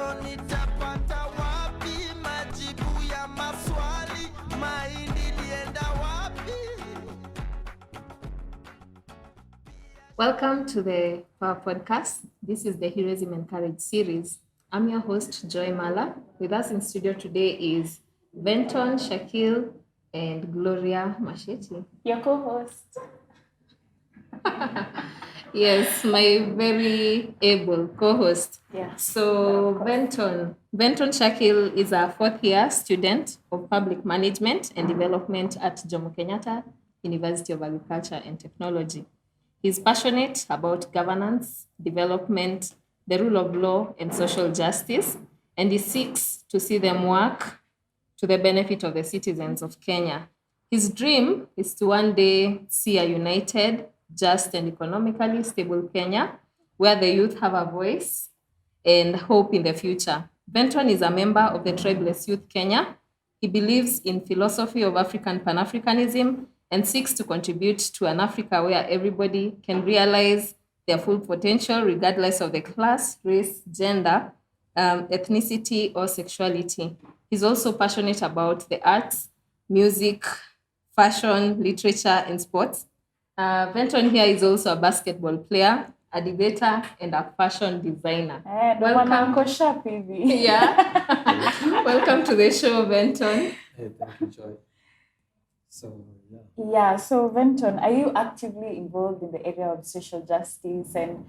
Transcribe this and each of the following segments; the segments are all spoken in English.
kesho nitapata wapi majibu ya maswali, mahindi lienda wapi? Welcome to the Pawa podcast. This is the Heroism and Courage series. I'm your host, Joy Mala. With us in studio today is Venton Sharkhil and Gloria Masheti. Your co-host. Yes, my very able co-host. Yeah. So Venton Sharkhil is a fourth year student of public management and development at Jomo Kenyatta University of Agriculture and Technology. He's passionate about governance, development, the rule of law, and social justice, and he seeks to see them work to the benefit of the citizens of Kenya. His dream is to one day see a united, just, and economically stable Kenya, where the youth have a voice and hope in the future. Venton is a member of the Tribalism Youth Kenya. He believes in philosophy of African Pan-Africanism and seeks to contribute to an Africa where everybody can realize their full potential regardless of the class, race, gender, ethnicity, or sexuality. He's also passionate about the arts, music, fashion, literature, and sports. Venton here is also a basketball player, a debater, and a fashion designer. Welcome. Yeah. Welcome to the show, Venton. Hey, thank you, Joy. So Venton, are you actively involved in the area of social justice? And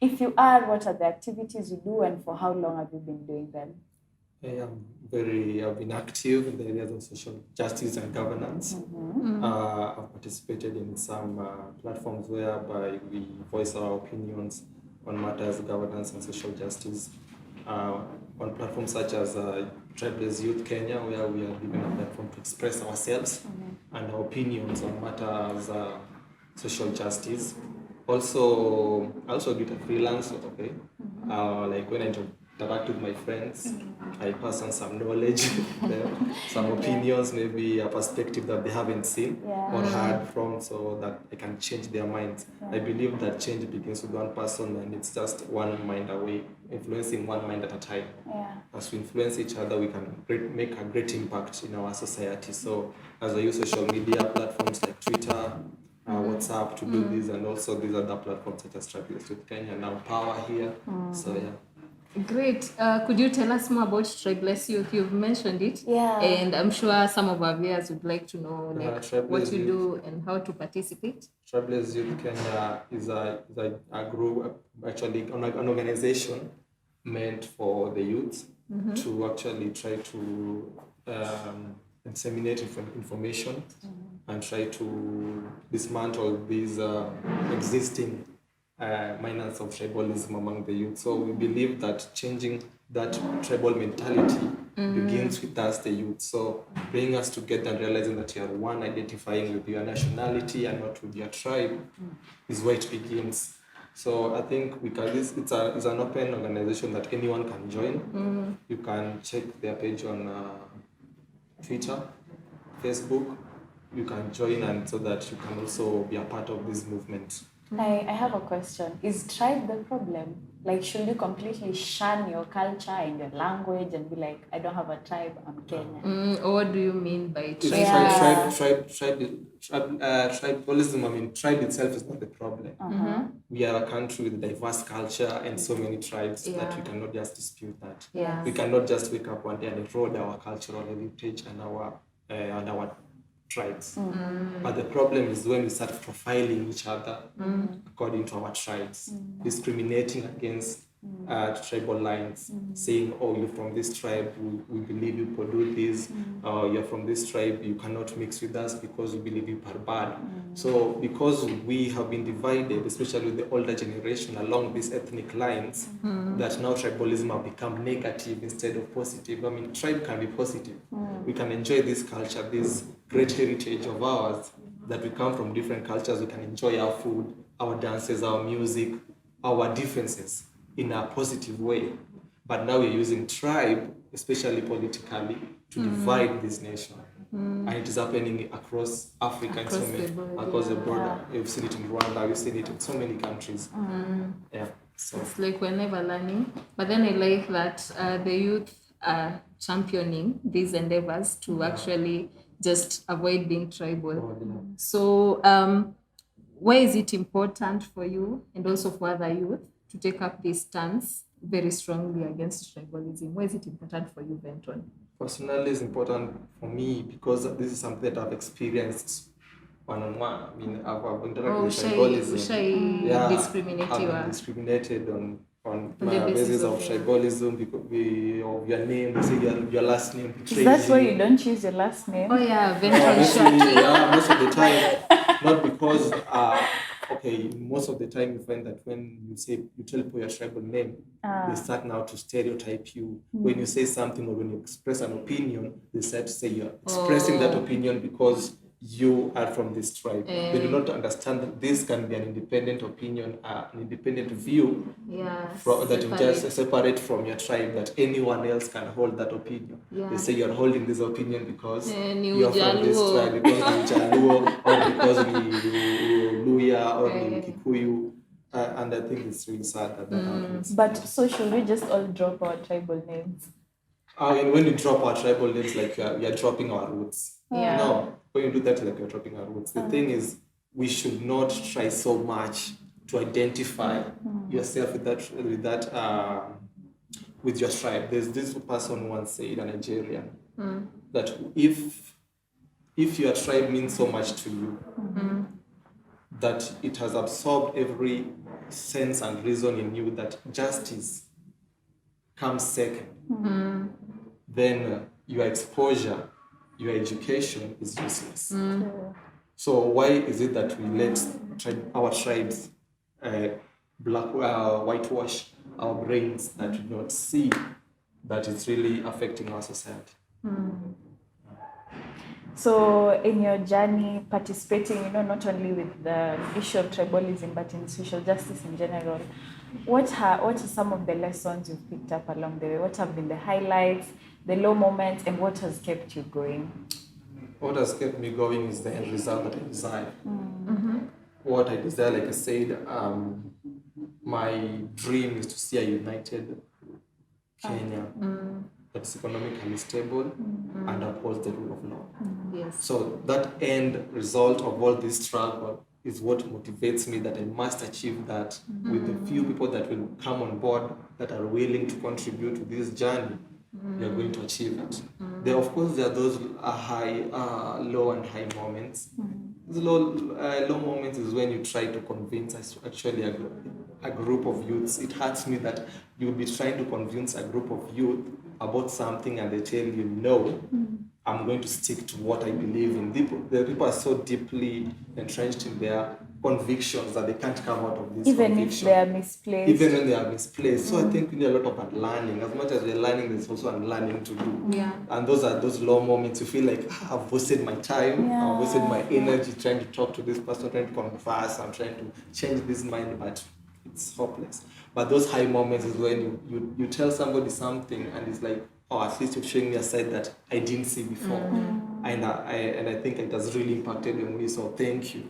if you are, what are the activities you do and for how long have you been doing them? I've been active in the areas of social justice and governance. Mm-hmm. I've participated in some platforms whereby we voice our opinions on matters of governance and social justice. On platforms such as Tribalism Youth Kenya, where we are given a platform to express ourselves and our opinions on matters social justice. I also do the freelance, okay? Like when I interact with my friends, I pass on some knowledge, some opinions, maybe a perspective that they haven't seen or heard from, so that I can change their minds. I believe that change begins with one person, and it's just one mind away, influencing one mind at a time. As we influence each other, we can make a great impact in our society. So as I use social media platforms like Twitter, WhatsApp to do this, and also these other platforms such as Tribalism with Kenya, now Pawa here. So yeah. Great. Could you tell us more about Tribalism Youth? You've mentioned it. Yeah. And I'm sure some of our viewers would like to know what you do and how to participate. Tribalism Youth Kenya is a group, actually an organization meant for the youth to actually try to disseminate information and try to dismantle these existing minors of tribalism among the youth. So we believe that changing that tribal mentality begins with us, the youth. So bringing us together and realizing that you are one, identifying with your nationality and not with your tribe, is where it begins. So I think it's an open organization that anyone can join. You can check their page on Twitter, Facebook. You can join, and so that you can also be a part of this movement. I have a question. Is tribe the problem? Like, should you completely shun your culture and your language and be like, I don't have a tribe, I'm Kenyan? Or what do you mean by tribe? Tribalism, I mean, tribe itself is not the problem. We are a country with diverse culture and so many tribes that we cannot just dispute that. We cannot just wake up one day and erode our cultural heritage and our tribes. But the problem is when we start profiling each other according to our tribes, discriminating against tribal lines, saying, oh, you're from this tribe, we believe you do this, you're from this tribe, you cannot mix with us because we believe you are bad. So because we have been divided, especially with the older generation, along these ethnic lines, that now tribalism have become negative instead of positive. I mean, tribe can be positive. We can enjoy this culture, this great heritage of ours, that we come from different cultures, we can enjoy our food, our dances, our music, our differences in a positive way. But now we're using tribe, especially politically, to divide this nation. And it is happening across Africa, across the border. You've seen it in Rwanda, you've seen it in so many countries. So it's like we're never learning. But then I like that the youth are championing these endeavors to actually just avoid being tribal. So why is it important for you and also for other youth to take up this stance very strongly against tribalism? Why is it important for you, Venton? Personally, it's important for me because this is something that I've experienced one-on-one. I mean, I've interacted with tribalism. I've been discriminated on the basis of tribalism, because of your name. They say your last name betrays you. Is that why you don't choose your last name? Oh yeah, Venton Sharkhil. Yeah, most of the time. Not because okay, most of the time you find that when you tell people your tribal name, they start now to stereotype you. When you say something or when you express an opinion, they start to say you're expressing that opinion because you are from this tribe. They do not understand that this can be an independent opinion, an independent view that you just separate from your tribe, that anyone else can hold that opinion. They say you're holding this opinion because you're from this tribe, because you're Jaluo, or because you're Luya, or you're Kikuyu. And I think it's really sad that happens. But so should we just all drop our tribal names? When you drop our tribal names, like you're dropping our roots. No, when you do that, like you're dropping our roots. The thing is, we should not try so much to identify yourself with your tribe. There's this person once said, a Nigerian, that if your tribe means so much to you, that it has absorbed every sense and reason in you that justice comes second, then your exposure, your education is useless. So why is it that we let our tribes whitewash our brains, that we don't see that it's really affecting our society? So in your journey, participating, not only with the issue of tribalism, but in social justice in general, what are some of the lessons you've picked up along the way? What have been the highlights, the low moments, and what has kept you going? What has kept me going is the end result that I desire. What I desire, like I said, my dream is to see a united Kenya that's economically stable and upholds the rule of law. Yes. So that end result of all this struggle is what motivates me, that I must achieve that with the few people that will come on board that are willing to contribute to this journey. We are going to achieve it. There are those low and high moments. The low moments is when you try to convince actually a group of youths. It hurts me that you'll be trying to convince a group of youth about something and they tell you, no, I'm going to stick to what I believe in. The people are so deeply entrenched in their convictions that they can't come out of this even conviction. If they are misplaced. Even when they are misplaced. So I think we need a lot of unlearning. As much as we're learning, there's also unlearning to do. Yeah. And those are those low moments you feel like, I've wasted my time, I've wasted my energy trying to talk to this person, trying to converse, I'm trying to change this mind, but it's hopeless. But those high moments is when you tell somebody something and it's like, oh, at least you're showing me a side that I didn't see before. And I think it has really impacted on me, so thank you.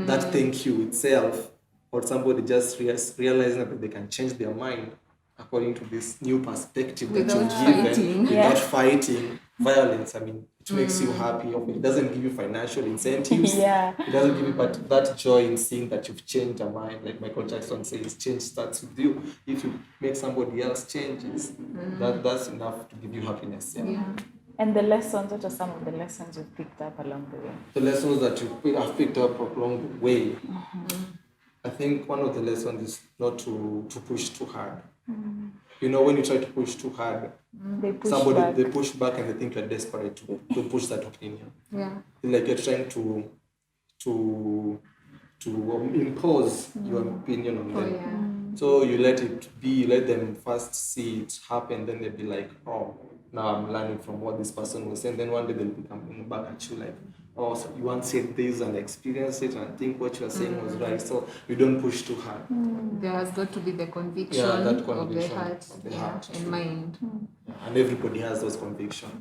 That thank you itself, or somebody just realizing that they can change their mind according to this new perspective without that you're given, fighting. without fighting violence. I mean, it makes you happy. It doesn't give you financial incentives. It doesn't give you, but that joy in seeing that you've changed a mind, like Michael Jackson says, change starts with you. If you make somebody else changes, that's enough to give you happiness. And the lessons, what are some of the lessons you've picked up along the way? The lessons that I've picked up along the way, I think one of the lessons is not to push too hard. When you try to push too hard, they push back and they think you're desperate to push that opinion. Like you're trying to impose your opinion on them. So you let it be, you let them first see it happen, then they'll be like, oh, now I'm learning from what this person was saying. Then one day they'll be coming back at you like, oh, so you once said this and experienced it and I think what you are saying was right. So you don't push too hard. There has got to be the conviction, of the heart and mind. And everybody has those convictions.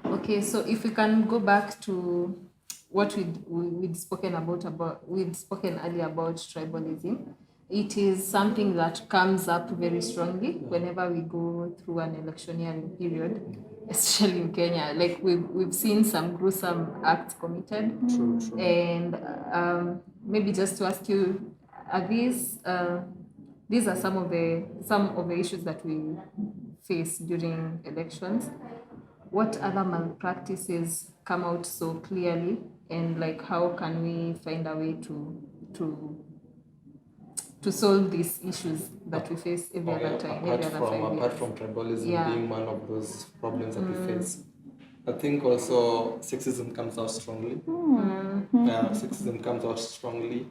Okay, so if we can go back to what we'd spoken earlier about tribalism. It is something that comes up very strongly whenever we go through an electioneering period, especially in Kenya. Like we've seen some gruesome acts committed. True. And maybe just to ask you, are these are some of the issues that we face during elections. What other malpractices come out so clearly, and like how can we find a way to solve these issues that we face every other time, every other 5 years? Apart from tribalism being one of those problems that we face, I think also sexism comes out strongly. Sexism comes out strongly,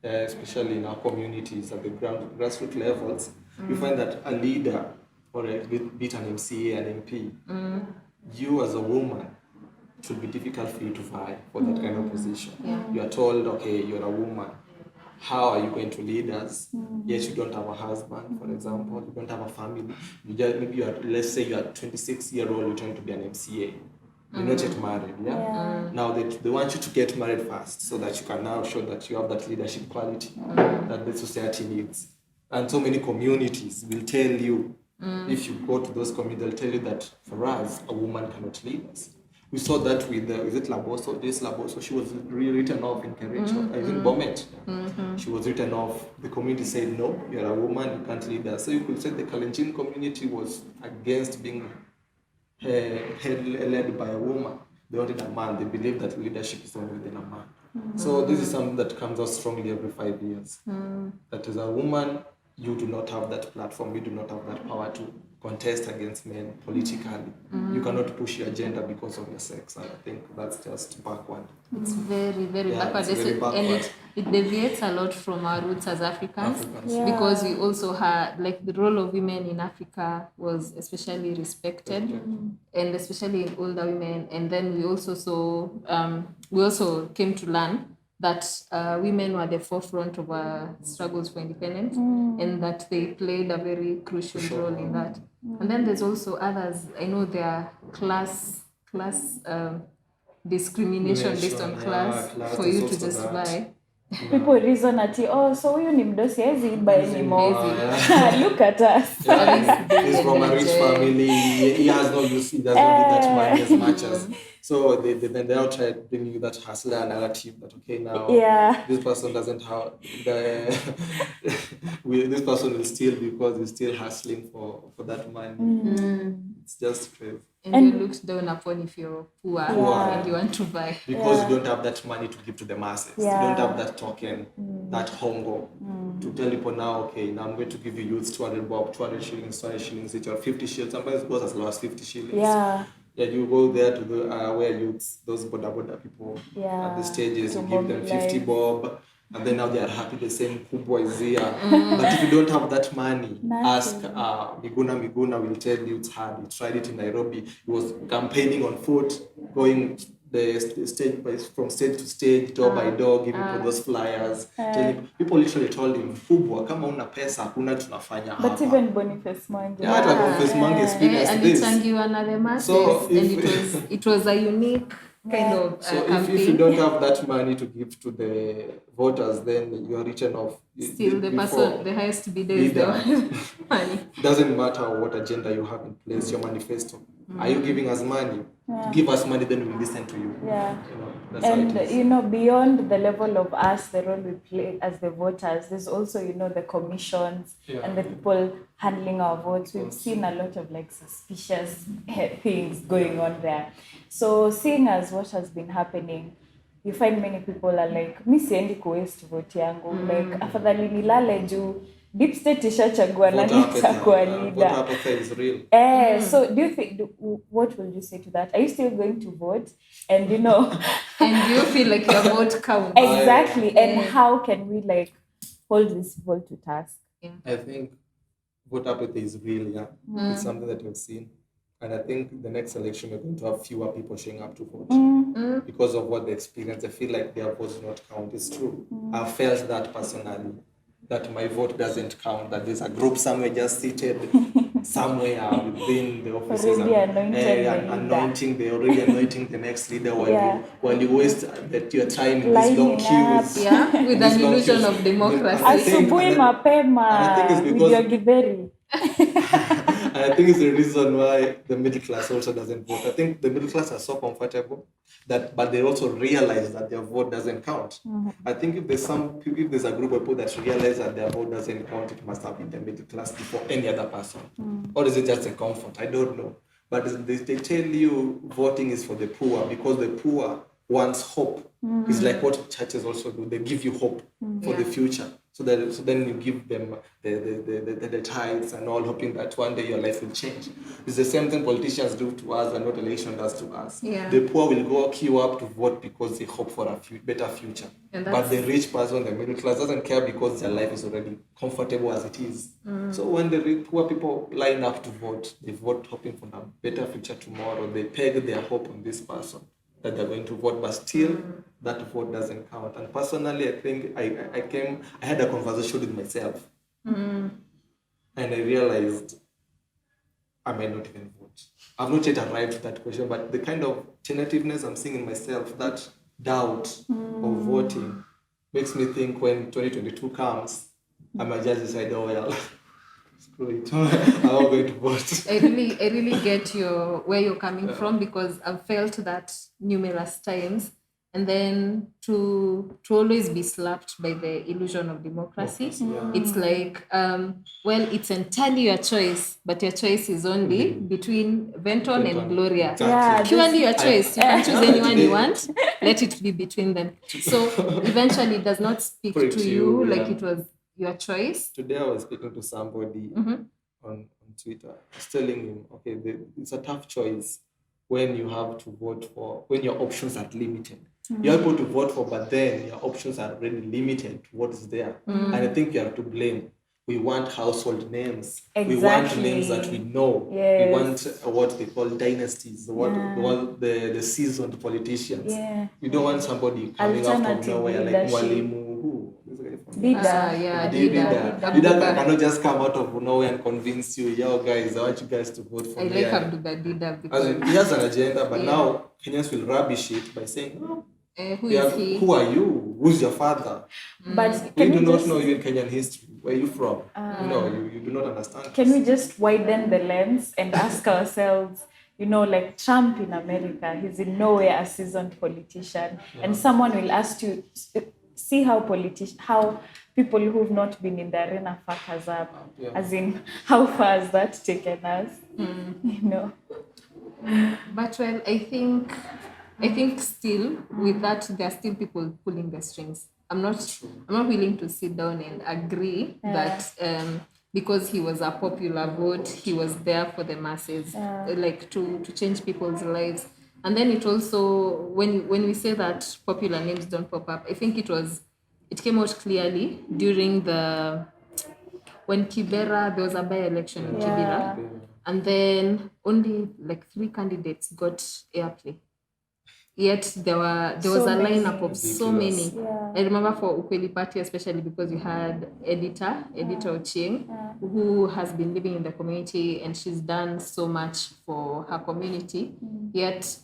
especially in our communities at the grassroots levels. You find that a leader, or be it an MCA, an MP, you as a woman, it should be difficult for you to vie for that kind of position. You are told, okay, you're a woman. How are you going to lead us? Yes, you don't have a husband, for example. You don't have a family. You just, maybe let's say you're a 26-year-old, you're trying to be an MCA. You're not yet married, Now they want you to get married first so that you can now show that you have that leadership quality that the society needs. And so many communities will tell you, if you go to those communities, they'll tell you that for us, a woman cannot lead us. We saw that with, is it Laboso? This Laboso, she was written off in Kericho, in Bomet. She was written off. The community said, no, you're a woman, you can't lead us. So you could say the Kalenjin community was against being led by a woman. They wanted a man. They believed that leadership is only within a man. So this is something that comes out strongly every 5 years. That as a woman, you do not have that platform, you do not have that power to contest against men politically. You cannot push your agenda because of your sex, and I think that's just backward. It's very, very backward. And it deviates a lot from our roots as Africans. Because we also had, like, the role of women in Africa was especially respected, and especially in older women. And then we also saw, we also came to learn that women were the forefront of our struggles for independence, and that they played a very crucial role in that. And then there's also others. I know there are class discrimination based on class for you to just buy. People reason at so you need those buy anymore. Look at us. He's from a rich family. He has no use. He doesn't need that money as much as. So then they'll try to bring you that hustler narrative that, okay, now this person doesn't have this person will steal because he's still hustling for that money. It's just crazy. And you're looked down upon if you're poor and you want to buy. Because you don't have that money to give to the masses. You don't have that token, that hongo, to tell people now, okay, now I'm going to give you youths 200 bob, 200 shillings, each or 50 shillings. Sometimes it goes as low as 50 shillings. You go there to the where youths, those border people at the stages, you give them 50 bob, and then now they are happy the same kubwa is here. But if you don't have that money, ask Miguna will tell you it's hard. He tried it in Nairobi. He was campaigning on foot, going the stage from stage to stage, door by door, giving people those flyers. People literally told him, kubwa, kama una pesa, hakuna tunafanya hapa. But even Boniface Mange. Boniface Mange experienced this. And it another masses, so and it was a unique kind of campaign. If you don't have that money to give to the voters, then you are written off. Still, the highest bidder is the money. It doesn't matter what agenda you have in place, your manifesto. Are you giving us money? Give us money, then we'll listen to you. And beyond the level of us, the role we play as the voters, there's also, the commissions and the people handling our votes. We've seen a lot of suspicious things going on there. So seeing as what has been happening, you find many people are like, mi siendi kuwaste vote yangu, afadhali nilale juu deep state ishachagua nani atakuwa leader. Vote apathy is real. So do you think, what will you say to that? Are you still going to vote? And and do you feel like your vote counts? Exactly. And how can we hold these people to task? I think vote apathy is real, It's something that we've seen. And I think the next election, we're going to have fewer people showing up to vote because of what they experience. I feel like their votes do not count. It's true. I've felt that personally, that my vote doesn't count, that there's a group somewhere just seated somewhere within the offices Already anointed they're already anointing the next leader while you waste your time in these long Lining up. queues. Yeah, with an These long illusion queues. of democracy. Asubuhi And mapema I think it's with because- your githeri. And I think it's the reason why the middle class also doesn't vote. I think the middle class are so comfortable but they also realize that their vote doesn't count. I think if there's a group of people that realize that their vote doesn't count, it must have been the middle class before any other person. Or is it just a comfort? I don't know. But they tell you voting is for the poor because the poor wants hope. It's like what churches also do. They give you hope for the future. So then you give them the tithes and all, hoping that one day your life will change. It's the same thing politicians do to us and what election does to us. Yeah. The poor will go queue up to vote because they hope for a better future. But the rich person, the middle class, doesn't care because their life is already comfortable as it is. So when the poor people line up to vote, they vote hoping for a better future tomorrow. They peg their hope on this person that they're going to vote, but still that vote doesn't count. And personally, I think I had a conversation with myself, and I realized I might not even vote. I've not yet arrived to that question, but the kind of tentativeness I'm seeing in myself, that doubt of voting, makes me think when 2022 comes, I might just decide, oh well, screw it, I'm not going to vote. I really get where you're coming from, because I've felt that numerous times, and then to always be slapped by the illusion of democracy. It's like, well, it's entirely your choice, but your choice is only between Venton and Gloria. Exactly. Purely your choice. You can choose anyone you want. Let it be between them. So eventually it does not speak to you like it was your choice. Today I was speaking to somebody on Twitter. I was telling him, okay, it's a tough choice when you have to vote for, when your options are limited. You're able to vote for, but then your options are really limited to what is there. And I think you have to blame. We want household names. Exactly. We want names that we know. Yes. We want what they call dynasties, the seasoned politicians. Yeah. You don't want somebody coming out of Alternative nowhere like leadership. Mwalimu. Who? This guy from Dida. Dida cannot just come out of nowhere and convince you, yo guys, I want you guys to vote for I me. like Abduga Dida As because in, he has an agenda, but now Kenyans will rubbish it by saying, oh, who is he? who are you? Who's your father? But We can do we not just, know you in Kenyan history. Where are you from? You do not understand. can we just widen the lens and ask ourselves, like Trump in America, he's in no way a seasoned politician. And someone will ask you, see how people who've not been in the arena fuck us up. As in, how far has that taken us? But well, I think still with that there are still people pulling the strings. I'm not willing to sit down and agree that because he was a popular vote, he was there for the masses, like to change people's lives. And then it also, when we say that popular names don't pop up, I think it came out clearly during when Kibera, there was a by-election in Kibera, and then only like 3 candidates got airplay. Yet there was a lineup of so many. I remember for Ukweli Party, especially because we had editor Ochieng, who has been living in the community and she's done so much for her community. Yet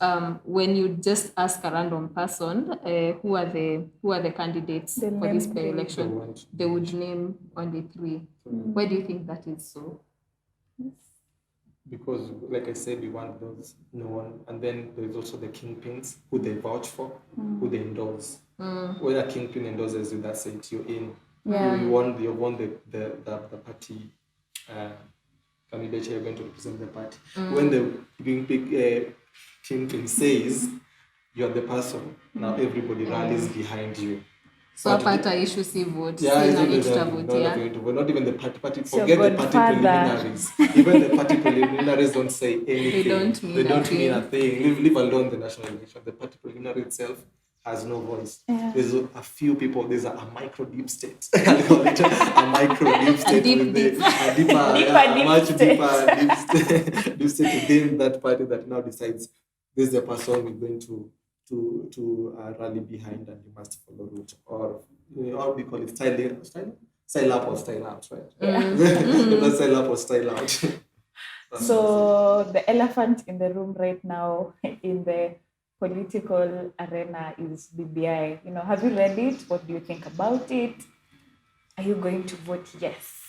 when you just ask a random person who are the candidates for this by-election, they would name only 3. Why do you think that is so? Because, like I said, we want those known, and then there's also the kingpins who they vouch for, who they endorse. When a kingpin endorses you, that's it. You're in. You won the party candidate. You're going to represent the party. When the kingpin says you're the person, now everybody rallies behind you. So apata issue si vote. Not even the party. Forget the party preliminaries. Even the party preliminaries don't say anything. They don't mean a thing. Leave alone the national election. The party preliminary itself has no voice. There's a few people. There's a micro deep state. I call it a micro deep state. A much deeper deep state within that party that now decides this is the person we're going to rally behind, and you must follow route, or how we call it, style up or style out, right? Style up or style out. So the elephant in the room right now in the political arena is BBI. Have you read it? What do you think about it? Are you going to vote yes?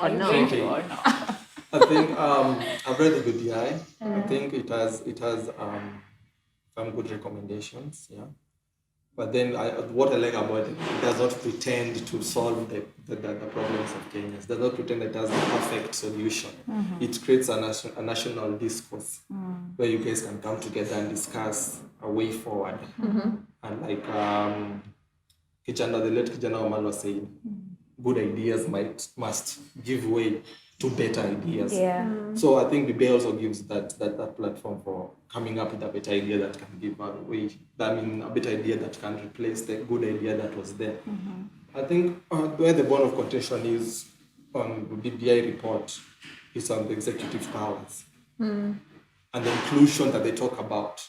Or no? I think I've read the BBI. I think it has some good recommendations. Yeah. But then what I like about it does not pretend to solve the problems of Kenya. It does not pretend it has the perfect solution. It creates a national discourse where you guys can come together and discuss a way forward. And like the late Kijana Omal was saying, good ideas must give way to better ideas. So I think BBI also gives that platform for coming up with a better idea that can give a way. A better idea that can replace the good idea that was there. I think where the bone of contention is on the BBI report is on the executive powers and the inclusion that they talk about.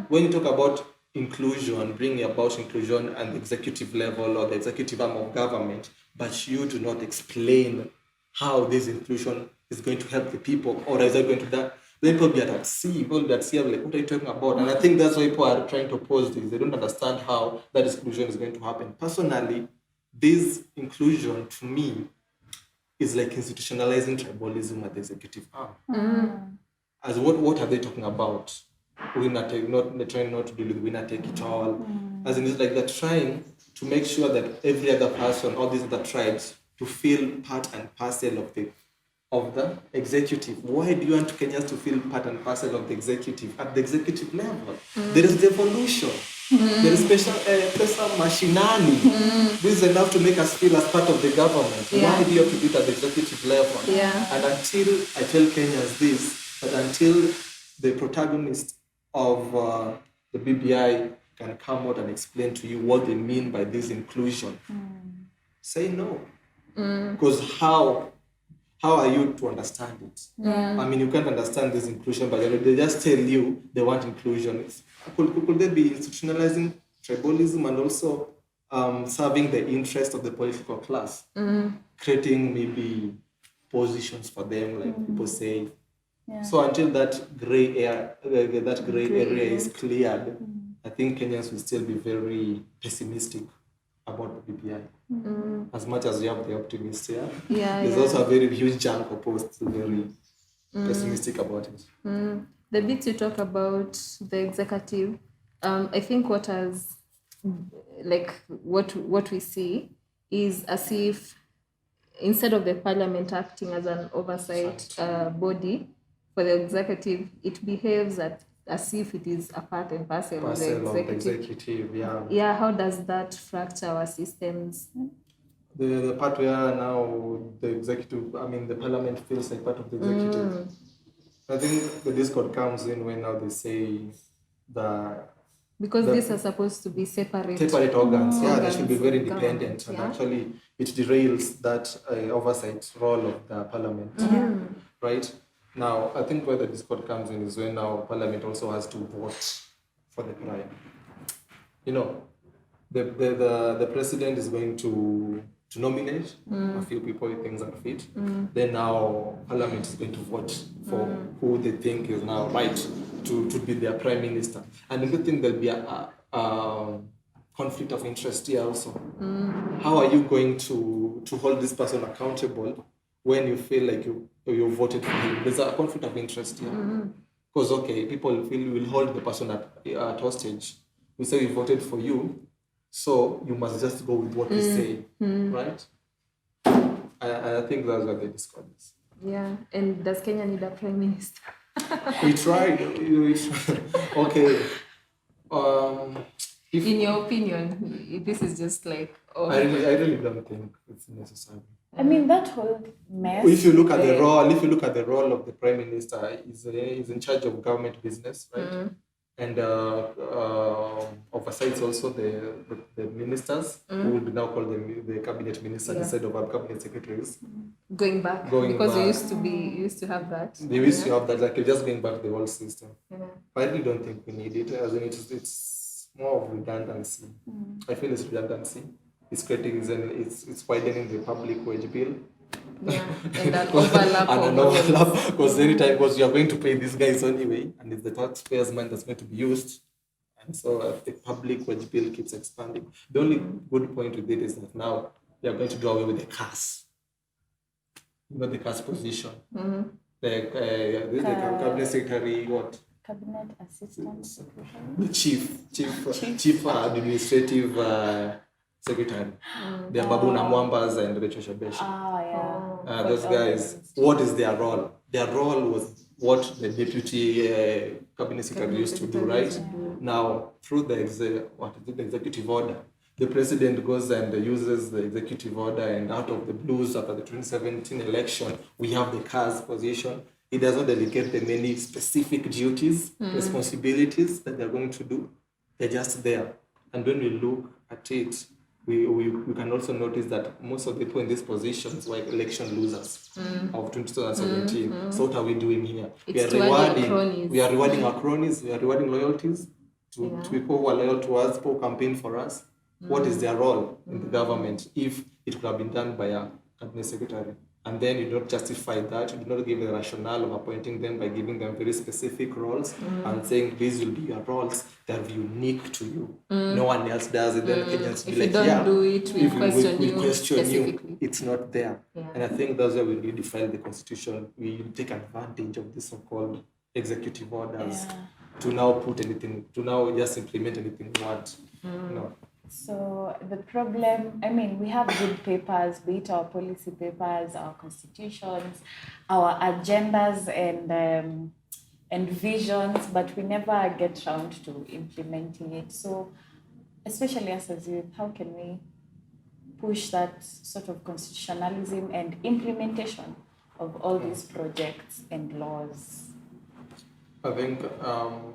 When you talk about inclusion, bringing about inclusion at the executive level or the executive arm of government, but you do not explain how this inclusion is going to help the people, or is it going to that? Then people get at sea, are like, what are you talking about? And I think that's why people are trying to oppose this. They don't understand how that exclusion is going to happen. Personally, this inclusion to me is like institutionalizing tribalism at the executive arm. As what are they talking about? They're trying not to deal with winner take it all. As in, it's like they're trying to make sure that every other person, all these other tribes, to feel part and parcel of the executive. Why do you want Kenyans to feel part and parcel of the executive? At the executive level, there is devolution. There is special machinani. This is enough to make us feel as part of the government. Why do you have to do it at the executive level? And until I tell Kenyans this, that until the protagonist of the BBI can come out and explain to you what they mean by this inclusion, say no. Because how are you to understand it? I mean, you can't understand this inclusion, but they just tell you they want inclusion. Could they be institutionalizing tribalism and also serving the interest of the political class? Creating maybe positions for them, like people say. So until that gray area is cleared, I think Kenyans will still be very pessimistic about the BBI. As much as you have the optimists here, there's also a very huge chunk opposed to very pessimistic about it. The bit you talk about the executive, I think what we see is as if instead of the parliament acting as an oversight body for the executive, it behaves as if it is a part and parcel of the executive. How does that fracture our systems? The part where now the executive, the parliament feels like part of the executive. I think the discord comes in when now they say because these are supposed to be separate organs. They should be very independent, and actually it derails that oversight role of the parliament. Right? Now, I think where the discord comes in is when now Parliament also has to vote for the prime. The president is going to nominate a few people he thinks are fit. Then now Parliament is going to vote for who they think is now right to be their prime minister. And I do think there'll be a conflict of interest here also. How are you going to hold this person accountable when you feel like you voted for him? There's a conflict of interest here. Because, people feel will hold the person at hostage. We say we voted for you, so you must just go with what we say, right? I think that's what the discord is. Yeah, and does Kenya need a prime minister? We tried. Okay. In your opinion, this is just like... I really don't think it's necessary. That whole mess. If you look at the role of the prime minister, he's in charge of government business, right? And oversights also the ministers, who would now call them the cabinet ministers instead of our cabinet secretaries. Going back because you used to have that. They used to have that, like just going back the whole system. But I really don't think we need it. As in it's more of redundancy. I feel it's redundancy. It's creating, it's widening the public wage bill. And an overlap. And an overlap, because anytime, because you are going to pay these guys anyway, and it's the taxpayers' money that's going to be used. And so the public wage bill keeps expanding. The only good point with it is that now they are going to do away with the CAS. You know, the CAS position. The cabinet secretary, what? Cabinet assistant secretary. The chief administrative secretary. The Babuna Mwambas and Rachel Shabeshi. Those guys, what is their role? Their role was what the deputy cabinet secretary used to do, right? Now, through the executive order, the president goes and uses the executive order, and out of the blues after the 2017 election, we have the CAS position. It does not delegate them any specific duties, responsibilities that they're going to do. They're just there. And when we look at it, we can also notice that most of the people in these positions were election losers of 2017. So what are we doing here? We are rewarding our cronies, we are rewarding loyalties to people who are loyal to us, people who campaign for us. What is their role in the government if it could have been done by a cabinet secretary? And then you don't justify that, you do not give the rationale of appointing them by giving them very specific roles and saying these will be your roles that are unique to you. No one else does it. Then Kenyans be like, do it, we question you. It's not there. And I think that's why we redefine the constitution. We take advantage of the so-called executive orders to now just implement anything we want. No. So the problem, I mean, we have good papers, be it our policy papers, our constitutions, our agendas and visions, but we never get around to implementing it. So especially as a youth, how can we push that sort of constitutionalism and implementation of all these projects and laws? I think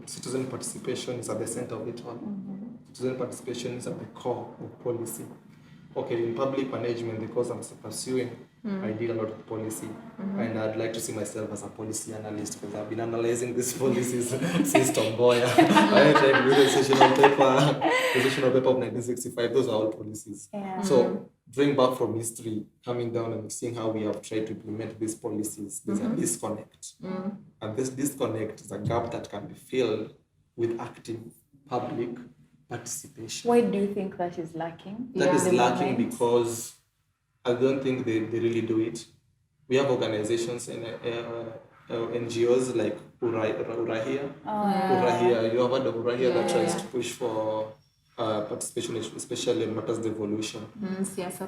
citizen participation is at the center of it all. Citizen participation is at the core of policy. Okay, in public management, because I'm pursuing, I did a lot of policy, and I'd like to see myself as a policy analyst because I've been analyzing these policies since Tomboya. I tried to do the sessional paper of 1965. Those are all policies. So, drawing back from history, coming down and seeing how we have tried to implement these policies, there's a disconnect. And this disconnect is a gap that can be filled with active public participation. Why do you think that is lacking? That is lacking because I don't think they really do it. We have organizations and NGOs like Urahia. You have heard of Urahia that tries to push for participation, especially in matters devolution. Siasa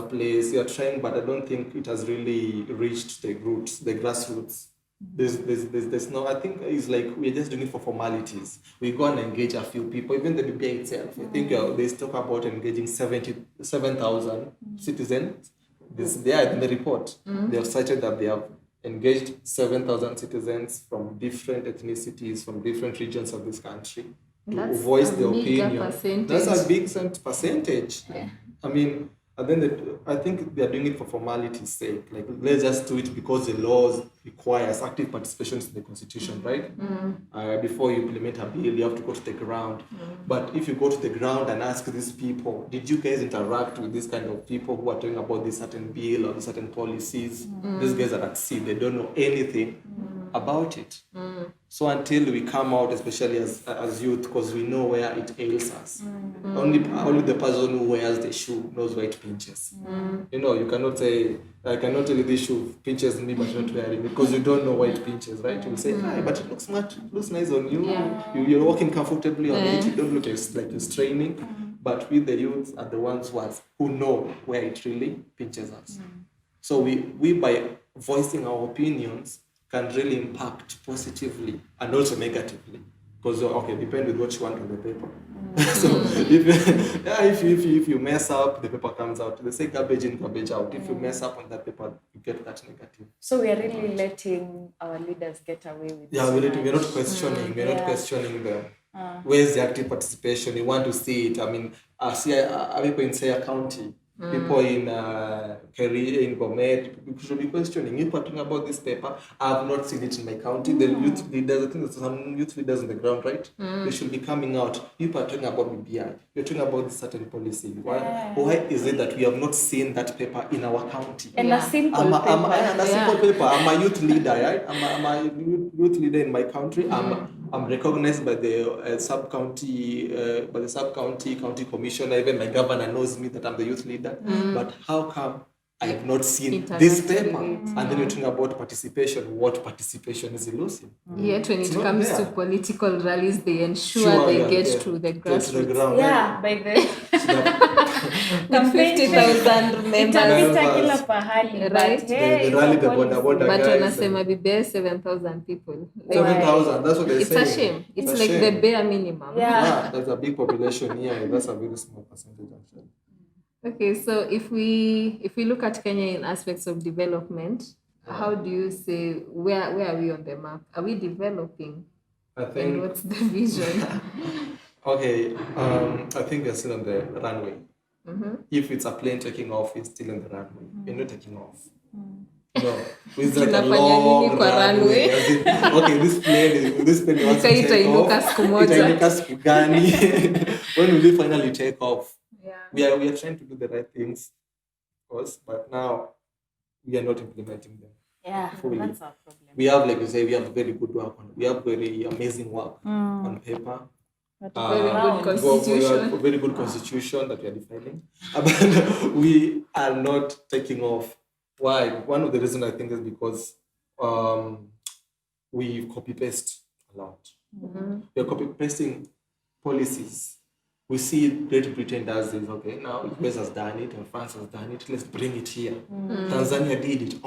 place. You are trying, but I don't think it has really reached the roots, the grassroots. There's no, I think it's like we're just doing it for formalities. We go and engage a few people, even the BBI itself. I think they talk about engaging 7,000 citizens. They are in the report. They have cited that they have engaged 7,000 citizens from different ethnicities, from different regions of this country to voice their opinion. That's a big percentage. I mean, and then I think they are doing it for formality's sake. Like, let's just do it because the laws requires active participation in the constitution, right? Before you implement a bill, you have to go to the ground. But if you go to the ground and ask these people, did you guys interact with these kind of people who are talking about this certain bill or certain policies? These guys are at sea. They don't know anything about it. So until we come out, especially as youth, because we know where it ails us. Only the person who wears the shoe knows where it pinches. You know, you cannot say, I cannot tell you this shoe pinches me but not wearing it, because you don't know where it pinches, right? You will say, hi, but it looks smart, it looks nice on you. You're walking comfortably on it, you don't look like you're straining. But we, the youths, are the ones who know where it really pinches us. So we by voicing our opinions, can really impact positively and also negatively. Because, depend with what you want on the paper. So, if you mess up, the paper comes out. They say garbage in, garbage out. If you mess up on that paper, you get that negative. So we are really letting our leaders get away with it. We're not questioning. We're not questioning them. Where's the active participation? You want to see it. I mean, people in Saya County, People in Kerry, in Bomet, people should be questioning. You talking about this paper, I have not seen it in my county. The youth leaders, I think there's some youth leaders on the ground, right? They should be coming out. You are talking about BBI. You're talking about this certain policy. Why is it that we have not seen that paper in our county? And a simple paper. I'm a youth leader, right? I'm a youth leader in my country. I'm recognized by the sub-county county commissioner. Even my governor knows me that I'm the youth leader. But how come I have not seen this paper? And then you're talking about participation. What participation is elusive? Yet when it comes to political rallies, they ensure they get to the grassroots. Yeah, by the 50,000 members. Itapita kila pahali, Right. but hey, The rally, the policy. border But guys. wanasema BBI 7,000 people. 7,000, that's what they It's say. a shame. It's a like shame. the bare minimum. Yeah. There's a big population here. That's a very small percentage actually. Okay, so if we look at Kenya in aspects of development, how do you say where are we on the map? Are we developing? I And think what's the vision? okay. I think we're still on the runway. If it's a plane taking off, it's still on the runway. You're not taking off. No, it's like a Tunafanya long nini kwa runway. runway? As in, okay, this plane wants to take Itainuka off. siku moja. Itainuka siku gani? When will we finally take off? Yeah. We are trying to do the right things, of course, but now we are not implementing them. Yeah, Fully. that's our problem. We have, like you say, we have very good work we have very amazing work on paper. Very good constitution. Very good constitution that we are defining. But we are not taking off. Why? One of the reasons I think is because we copy paste a lot. We are copy pasting policies. We see Great Britain does this, okay, now US has done it and France has done it, let's bring it here. Tanzania did it,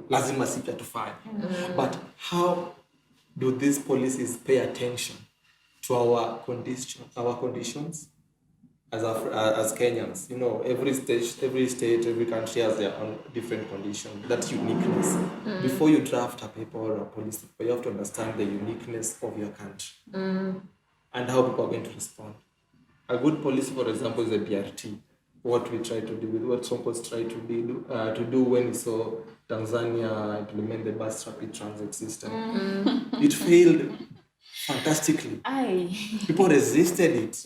lazima sisi tufanye. But how do these policies pay attention to our conditions as Kenyans? You know, every state, every country has their own different condition, that uniqueness. Before you draft a paper or a policy, you have to understand the uniqueness of your country and how people are going to respond. A good policy, for example, is the BRT. What we try to do, with what Sompos tried to do when we saw Tanzania implement the bus rapid transit system. It failed fantastically. People resisted it.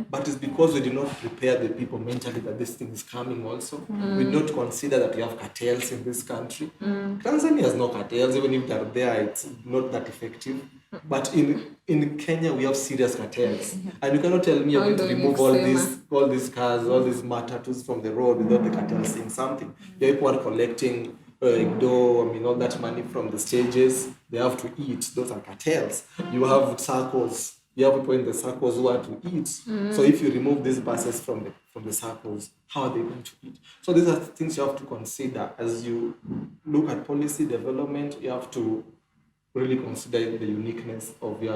But it's because we did not prepare the people mentally that this thing is coming also. We did not consider that we have cartels in this country. Tanzania has no cartels, even if they're there, it's not that effective. But in Kenya, we have serious cartels. And you cannot tell me you're going to remove all these cars, all these matatus from the road without the cartels saying something. People are collecting all that money from the stages. They have to eat. Those are cartels. You have circles. You have people in the circles who want to eat. So if you remove these buses from the circles, how are they going to eat? So these are things you have to consider as you look at policy development. You have to really consider the uniqueness of the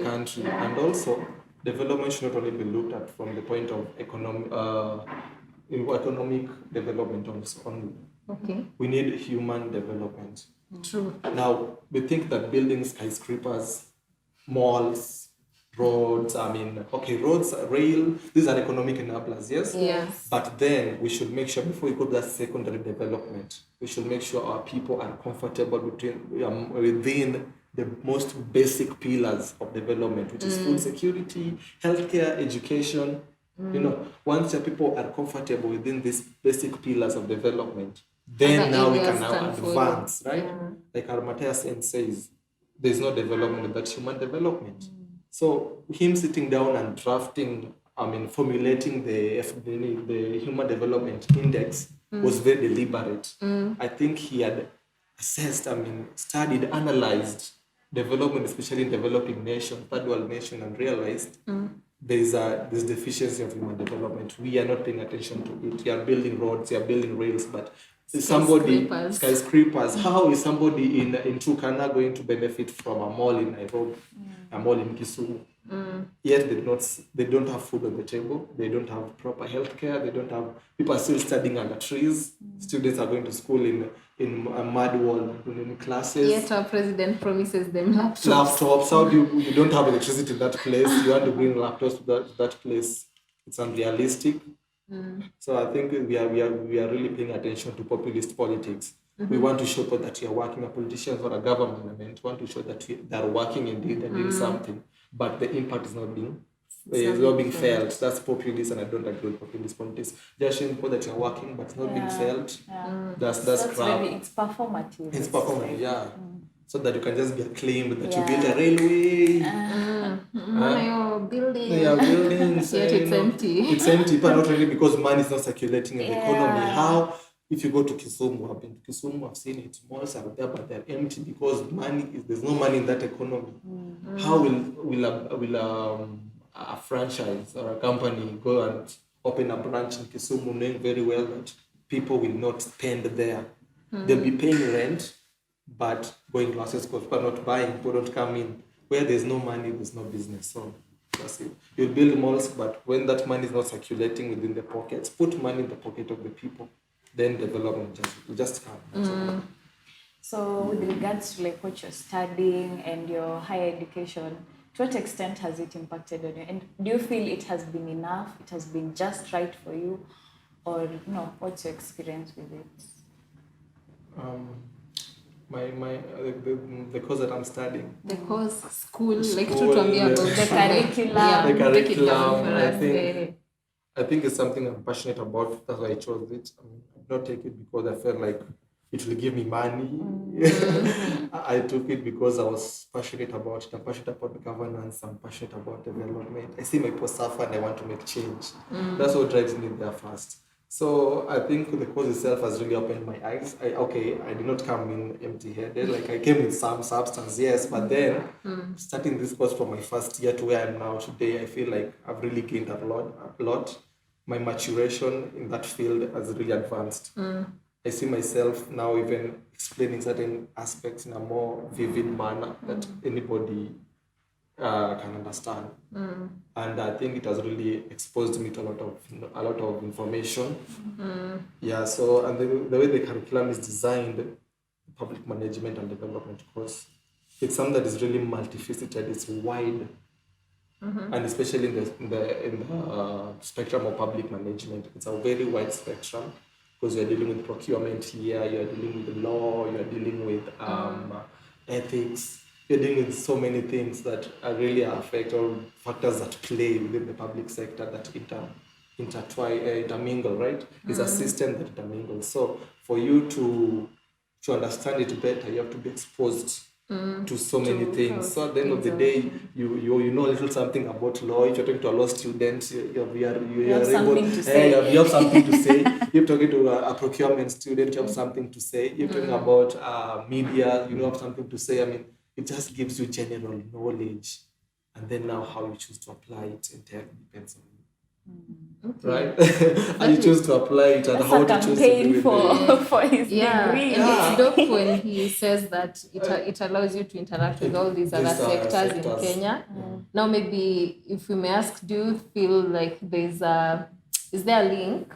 country. And also, development should not only be looked at from the point of economic development only. Okay. We need human development. True. Now, we think that building skyscrapers, malls, roads, roads, rail, these are economic enablers, yes? Yes. But then we should make sure before we go to that secondary development, we should make sure our people are comfortable within the most basic pillars of development, which is food security, healthcare, education. You know, once your people are comfortable within these basic pillars of development, then now we can now advance, right? Yeah. Like our Matthias says, there's no development without human development. So him sitting down and formulating the Human Development Index was very deliberate. I think he had assessed, studied, analyzed development, especially in developing nations, third world nation, and realized there's deficiency of human development. We are not paying attention to it. We are building roads, we are building rails, but skyscrapers. How is somebody in Turkana going to benefit from a mall in Nairobi, a mall in Kisumu? Yet they don't have food on the table. They don't have proper healthcare. People are still studying under trees. Students are going to school in a mud wall in classes. Yet our president promises them laptops. How do you don't have electricity in that place? You want to bring laptops to that place. it's unrealistic. So I think we are really paying attention to populist politics. We want to show that we are working. A politician or a government want to show that they are working indeed and doing something, but the impact is not being felt. That's populist, and I don't agree with populist politics. They are showing people that you are working, but it's not being felt. That's crap. It's performative. It's performative, yeah. So that you can just be acclaimed that you build a railway. You're building. They are buildings. Yet it's empty. It's empty, but not really because money is not circulating in the economy. How? If you go to Kisumu, I've been to Kisumu, I've seen it. Malls are there, but they're empty because there's no money in that economy. How will a franchise or a company go and open a branch in Kisumu, knowing very well that people will not spend there? They'll be paying rent, but going losses because people are not buying, people don't come in. Where there's no money, there's no business. So that's it. You'll build malls, but when that money is not circulating within the pockets, put money in the pocket of the people, then development will just come. So with regards to like what you're studying and your higher education, to what extent has it impacted on you? And do you feel it has been enough? It has been just right for you? Or no, what's your experience with it? The course that I'm studying. The course, school, like to tell me about the curriculum. The curriculum, for I think it's something I'm passionate about. That's why I chose it. I did not take it because I felt like it will give me money. I took it because I was passionate about it. I'm passionate about the governance. I'm passionate about development. I see my people suffer and I want to make change. That's what drives me there first. So I think the course itself has really opened my eyes. I did not come in empty-headed. Like I came with some substance, yes, but then starting this course from my first year to where I'm now today, I feel like I've really gained a lot. My maturation in that field has really advanced. I see myself now even explaining certain aspects in a more vivid manner that anybody can understand. And I think it has really exposed me to a lot of information. Yeah, so and the way the curriculum is designed, public management and development course, it's something that is really multifaceted. It's wide, and especially in the spectrum of public management, it's a very wide spectrum because you're dealing with procurement here, you're dealing with the law, you're dealing with ethics. You're dealing with so many things that really affect or factors that play within the public sector that intermingle, right? It's a system that intermingles. So for you to understand it better, you have to be exposed to so many things. So at the end of the day, you know a little something about law. If you're talking to a law student, you have something to say. If you're talking to a procurement student, you have something to say. If you're talking about media, you have something to say. I mean, it just gives you general knowledge, and then now how you choose to apply it entirely depends on you. Right? How you choose to apply it and how to choose to do it. For his degree. And it's dope when he says that it allows you to interact with all these other sectors in Kenya. Now maybe if we may ask, do you feel like is there a link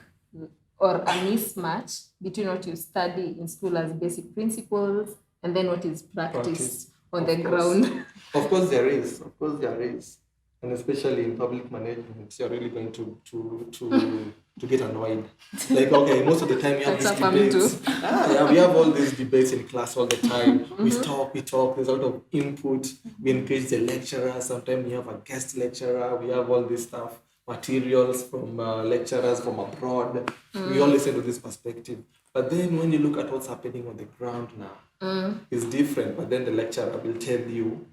or a mismatch between what you study in school as basic principles and then what is practiced on the ground? Of course there is. And especially in public management, you're really going to get annoyed. Like, okay, most of the time you have these debates. We have all these debates in class all the time. We talk, there's a lot of input. We engage the lecturer. Sometimes we have a guest lecturer. We have all this stuff, materials from lecturers from abroad. We all listen to this perspective. But then when you look at what's happening on the ground now, it's different. But then the lecturer will tell you,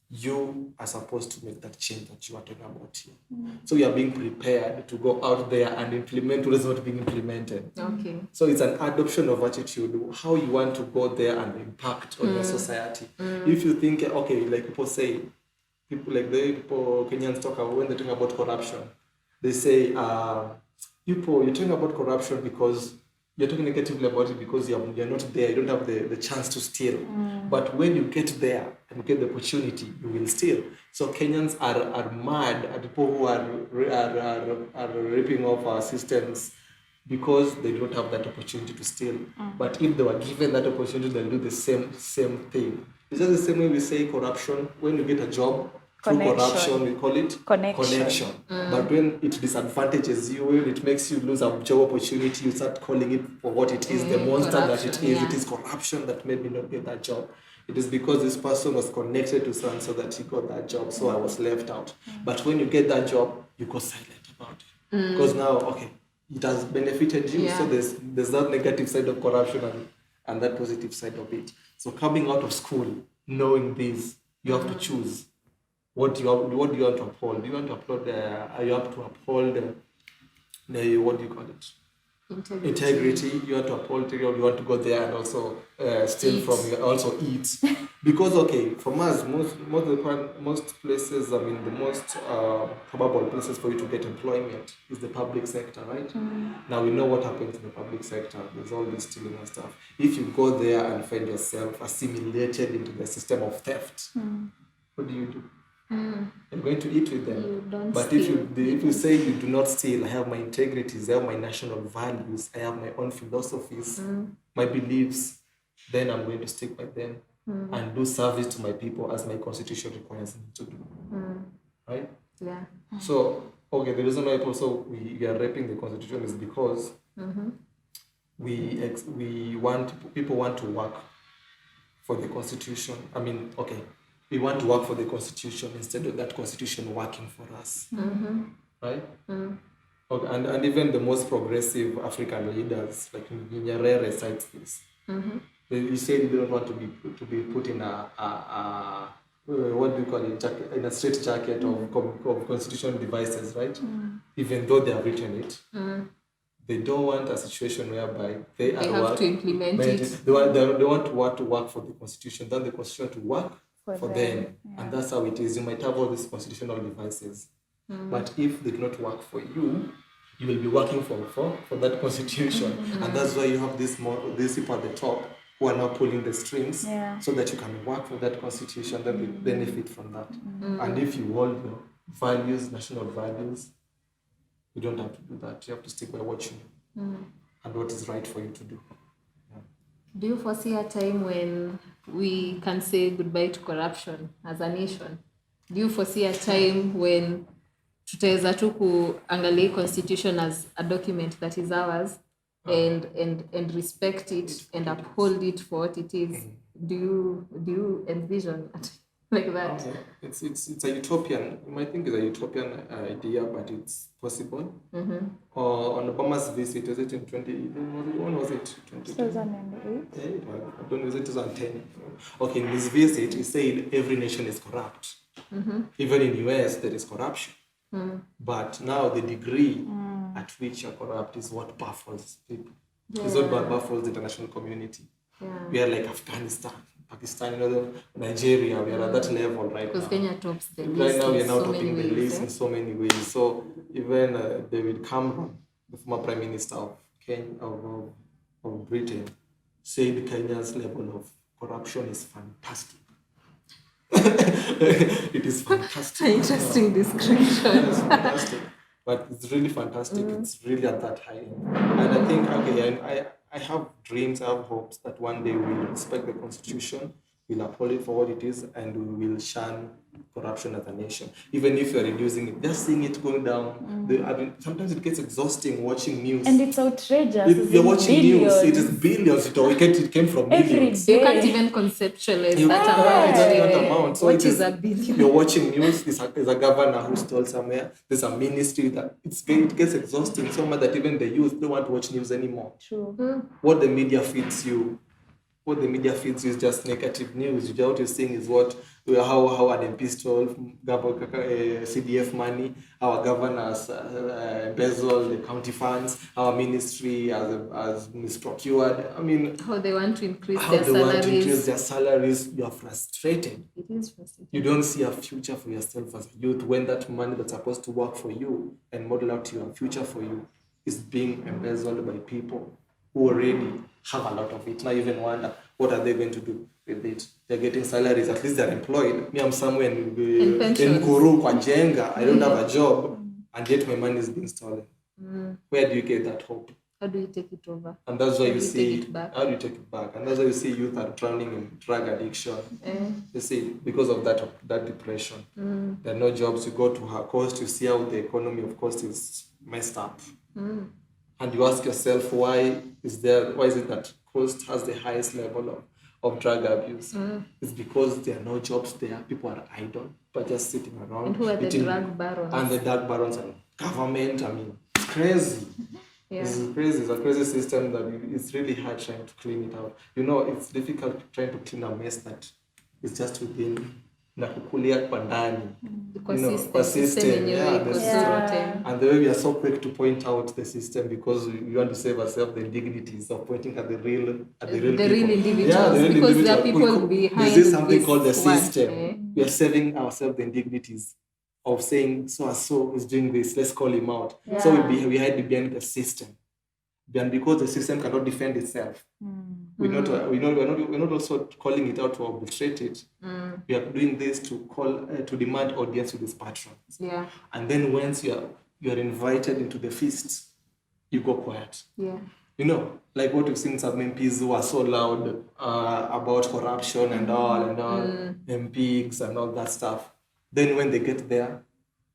you are supposed to make that change that you are talking about here. So you are being prepared to go out there and implement what is not being implemented. Okay. So it's an adoption of attitude, how you want to go there and impact on your society. If you think, okay, like people say, Kenyans talk about when they talk about corruption, they say, you're talking about corruption because you're talking negatively about it because you're not there, you don't have the chance to steal. But when you get there and get the opportunity, you will steal. So Kenyans are mad at people who are ripping off our systems because they don't have that opportunity to steal. But if they were given that opportunity, they'll do the same thing. It's just the same way we say corruption. When you get a job, Through Connection. corruption, we call it Connection. But when it disadvantages you, when it makes you lose a job opportunity, you start calling it for what it is, the monster that it is. Yeah. It is corruption that made me not get that job. It is because this person was connected to someone so that he got that job, so I was left out. But when you get that job, you go silent about it. Because now, okay, it has benefited you, so there's that negative side of corruption and that positive side of it. So coming out of school, knowing this, you have to choose. What do you want to uphold? Do you want to uphold? Are you up to uphold the what do you call it? Integrity. You want to uphold integrity. You want to go there and also steal from you, also eat. Because okay, from us, most places. I mean, the most probable places for you to get employment is the public sector, right? Now we know what happens in the public sector. There's all this stealing and stuff. If you go there and find yourself assimilated into the system of theft, what do? I'm going to eat with them. But if you say you do not steal, I have my integrities, I have my national values, I have my own philosophies, my beliefs, then I'm going to stick by them and do service to my people as my constitution requires me to do. Right? Yeah. So, okay, the reason why also we are raping the constitution is because people want to work for the constitution. I mean, okay, we want to work for the constitution instead of that constitution working for us. Right? Okay, and even the most progressive African leaders, like Nyerere, cites this. They say they don't want to be put in a what do you call it, in a straight jacket of constitutional devices, right? Even though they have written it, they don't want a situation whereby they have to implement it. They want to work for the constitution, then the constitution to work for them. And that's how it is. You might have all these constitutional devices, but if they do not work for you, you will be working for that constitution. And that's why you have these people at the top who are now pulling the strings so that you can work for that constitution, then they benefit from that. And if you hold your values, national values, you don't have to do that. You have to stick by what you know and what is right for you to do. Do you foresee a time when we can say goodbye to corruption as a nation? Do you foresee a time when tutaweza tu kuangalia constitution as a document that is ours and respect it and uphold it for what it is? Do you envision that like that? It's a utopian. You might think it's a utopian idea, but it's possible. On Obama's visit, was it in 2018? When was it? 2008? I don't know, is it 2010? Okay, in his visit, he said every nation is corrupt. Even in US, there is corruption. But now the degree at which you're corrupt is what baffles people. It's what baffles the international community. We are like Afghanistan, Pakistan, Nigeria, we are at that level right because now. Kenya tops the list. Right now we are now so topping the list in so many ways. So even David Cameron, the former Prime Minister of Kenya, of Britain, said Kenya's level of corruption is fantastic. It is fantastic. Interesting description. It's fantastic. But it's really fantastic. It's really at that high end. And I think, okay, I have dreams, I have hopes that one day we will respect the Constitution, we'll uphold it for what it is, and we will shun corruption as a nation. Even if you're reducing it, just seeing it going down. I mean, sometimes it gets exhausting watching news. And it's outrageous. If you're watching news, it is billions. It came from millions. You can't even conceptualize that amount. So what is a billion? You're watching news, there's a governor who stole somewhere, there's a ministry that it gets exhausting so much that even the youth don't want to watch news anymore. True. What the media feeds you is just negative news. What you're seeing is how an MP stole CDF money, our governors embezzled the county funds, our ministry has misprocured. I mean, how they want to increase their salaries. You are frustrated. It is frustrating. You don't see a future for yourself as a youth when that money that's supposed to work for you and model out your future for you is being embezzled by people who already have a lot of it. Now you even wonder, what are they going to do with it? They're getting salaries, at least they're employed. Me, I'm somewhere in Guru, kwa Jenga, I don't have a job, and yet my money is being stolen. Where do you get that hope? How do you take it over? And that's why How you do you see, take it back? how do you take it back? And that's why you see youth are drowning in drug addiction. You see, because of that depression. There are no jobs. You go to her coast, you see how the economy of coast is messed up. And you ask yourself, why is it that coast has the highest level of drug abuse? It's because there are no jobs there. People are idle, but just sitting around. And who are the drug barons? And the drug barons are government. I mean, it's crazy. Yeah. This is crazy. It's a crazy system that it's really hard trying to clean it out. You know, it's difficult trying to clean a mess that is just within na kukulia kwa ndani. Kwa system, yeah, the system. Yeah. And the way we are so quick to point out the system because we want to save ourselves the indignities of pointing at the real individuals. Yeah, the real because individuals. there are people behind There's something called the one, system. We are saving ourselves the indignities of saying so is doing this, let's call him out. Yeah. So we hide behind the system. And because the system cannot defend itself, we're not also calling it out to arbitrate it. We are doing this to demand audience with these patrons. Yeah. And then once you are invited into the feast, you go quiet. Yeah. You know, like what we've seen some MPs who are so loud about corruption and all MPs and all that stuff. Then when they get there,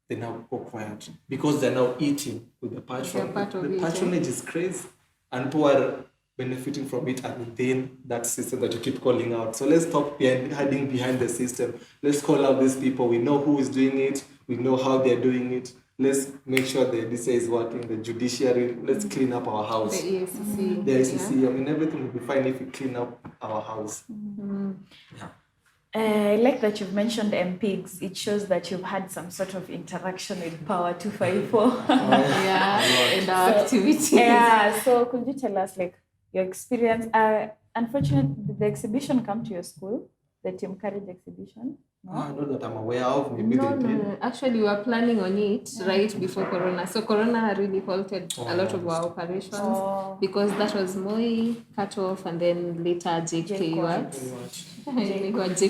they now go quiet because they're now eating with the patron. The patronage is crazy, and people are benefiting from it and within that system that you keep calling out. So let's stop hiding behind the system. Let's call out these people. We know who is doing it. We know how they're doing it. Let's make sure the DCA is working, the judiciary. Let's clean up our house. The EACC. The EACC. I mean, everything will be fine if we clean up our house. Yeah. I like that you've mentioned MPs. It shows that you've had some sort of interaction with Power 254. And our activities. Yeah, so could you tell us like your experience? Unfortunately, did the exhibition come to your school? The Team Courage exhibition? No? Not that I'm aware of. Maybe they did. No. Actually, we were planning on it right before Corona. So Corona really halted a lot of our operations because that was Moi cut off and then later JKUAT. JKUAT.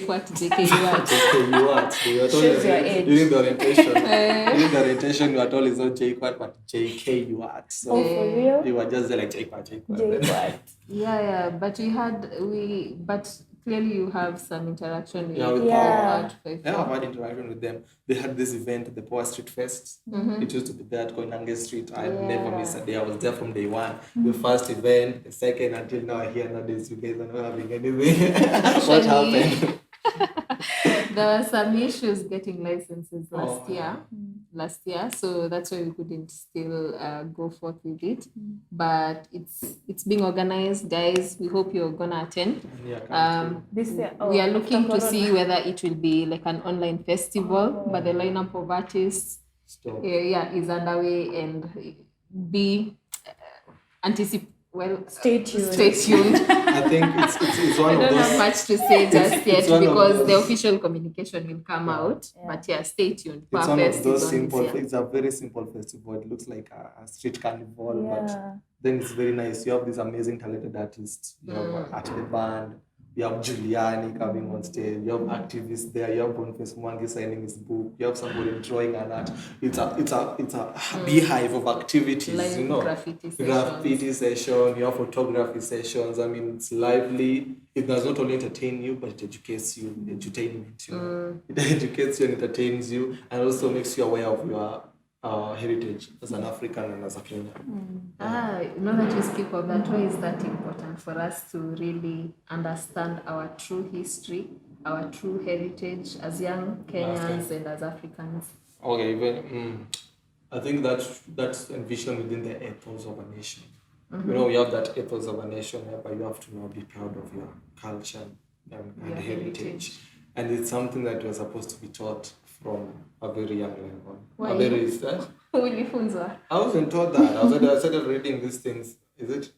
Shows your age. During the orientation, we were told it's not JKUAT but JKUAT. So for real? we were just like JKUAT. Yeah. But clearly you have some interaction with Power. Yeah, I've had interaction with them. They had this event, the Power Street Fest. It used to be there at Koinange Street. I never missed a day. I was there from day one. The first event, the second, until now. Here nowadays, you guys are not having anything. What happened? There were some issues getting licenses last year, so that's why we couldn't still go forth with it. But it's being organized, guys. We hope you're gonna attend. This year, we are looking to see whether it will be like an online festival, but the lineup of artists is underway and stay tuned. I think it's one of those. I don't have much to say just yet because the official communication will come out. But stay tuned. It's one of those simple. It's a very simple festival. It looks like a street carnival, but then it's very nice. You have these amazing talented artists. You have Art the Band. You have Giuliani coming on stage. You have activists there. You have Boniface Mwangi signing his book. You have somebody drawing an art. It's a beehive of activities. Live graffiti session. You have photography sessions. I mean, it's lively. It does not only entertain you, but it educates you. Entertainment. It educates you and entertains you, and also makes you aware of your heritage as an African and as a Kenyan. That you speak of that, why is that important for us to really understand our true history, our true heritage as young Kenyans and as Africans? Okay, I think that's envisioned within the ethos of a nation. We have that ethos of a nation, but you have to now be proud of your culture and heritage. And it's something that you're supposed to be taught from a very young level. Why? I wasn't taught that. I started reading these things. Is it